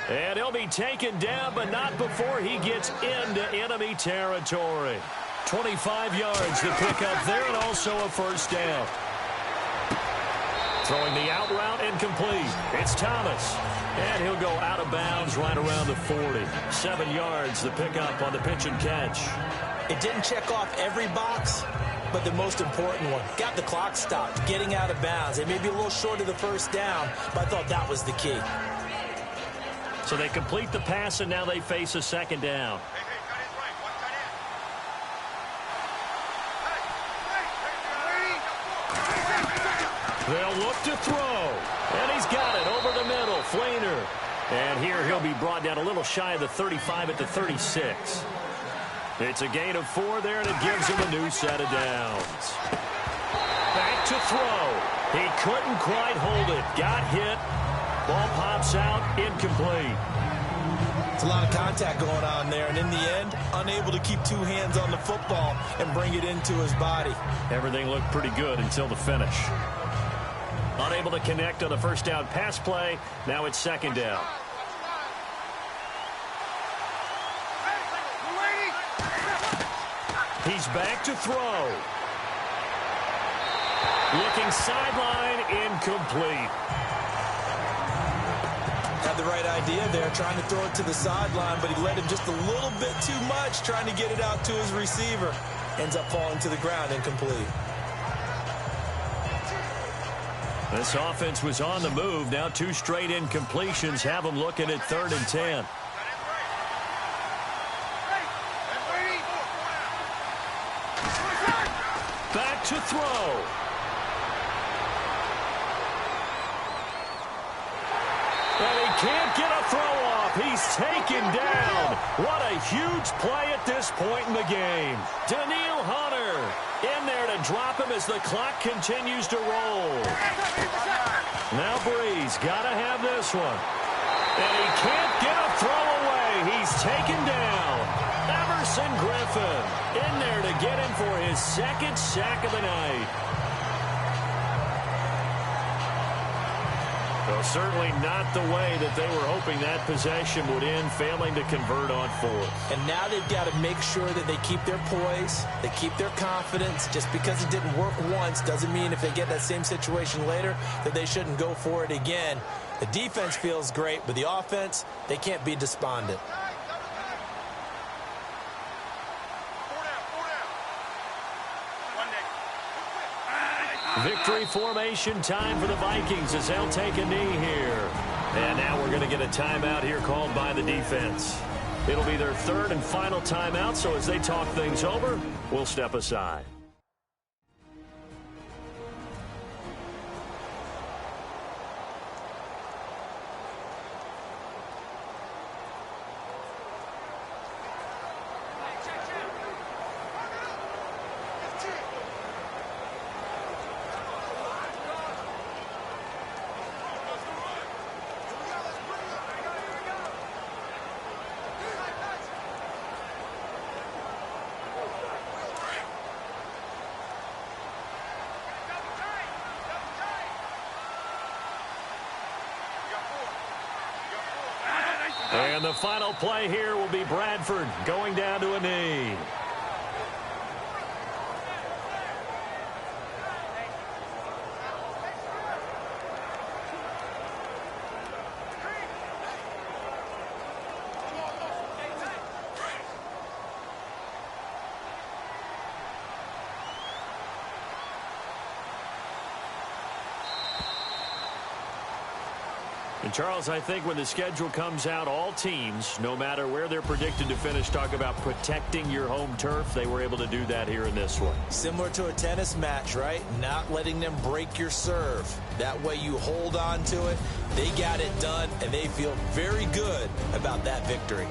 And he'll be taken down, but not before he gets into enemy territory. 25 yards to pick up there, and also a first down. Throwing the out route incomplete. It's Thomas. And he'll go out of bounds right around the 40. 7 yards to pick up on the pitch and catch. It didn't check off every box, but the most important one. Got the clock stopped, getting out of bounds. It may be a little short of the first down, but I thought that was the key. So they complete the pass, and now they face a second down. They'll look to throw. And he's got it over the middle. Fleener. And here he'll be brought down a little shy of the 35 at the 36. It's a gain of 4 there, and it gives him a new set of downs. Back to throw. He couldn't quite hold it. Got hit. Ball pops out. Incomplete. It's a lot of contact going on there, and in the end, unable to keep 2 hands on the football and bring it into his body. Everything looked pretty good until the finish. Unable to connect on the first down pass play. Now it's second down. He's back to throw. Looking sideline, incomplete. Had the right idea there, trying to throw it to the sideline, but he led him just a little bit too much, trying to get it out to his receiver. Ends up falling to the ground, incomplete. This offense was on the move. Now 2 straight incompletions have them looking at 3rd and 10. Back to throw. And he can't get a throw off. He's taken down. What a huge play at this point in the game. Daniil Hunter in there to drop him as the clock continues to roll. Now Breeze got to have this one. And he can't get a throw away. He's taken down. Everson Griffin in there to get him for his 2nd sack of the night. Well, certainly not the way that they were hoping that possession would end, failing to convert on 4th. And now they've got to make sure that they keep their poise, they keep their confidence. Just because it didn't work once doesn't mean if they get that same situation later that they shouldn't go for it again. The defense feels great, but the offense, they can't be despondent. Victory formation time for the Vikings as they'll take a knee here. And now we're going to get a timeout here called by the defense. It'll be their 3rd and final timeout, so as they talk things over, we'll step aside. And the final play here will be Bradford going down to a knee. And Charles, I think when the schedule comes out, all teams, no matter where they're predicted to finish, talk about protecting your home turf. They were able to do that here in this one. Similar to a tennis match, right? Not letting them break your serve. That way you hold on to it. They got it done, and they feel very good about that victory.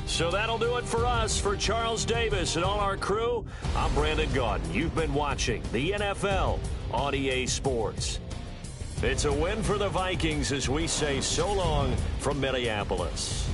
So that'll do it for us. For Charles Davis and all our crew, I'm Brandon Gaudin. You've been watching the NFL on EA Sports. It's a win for the Vikings as we say so long from Minneapolis.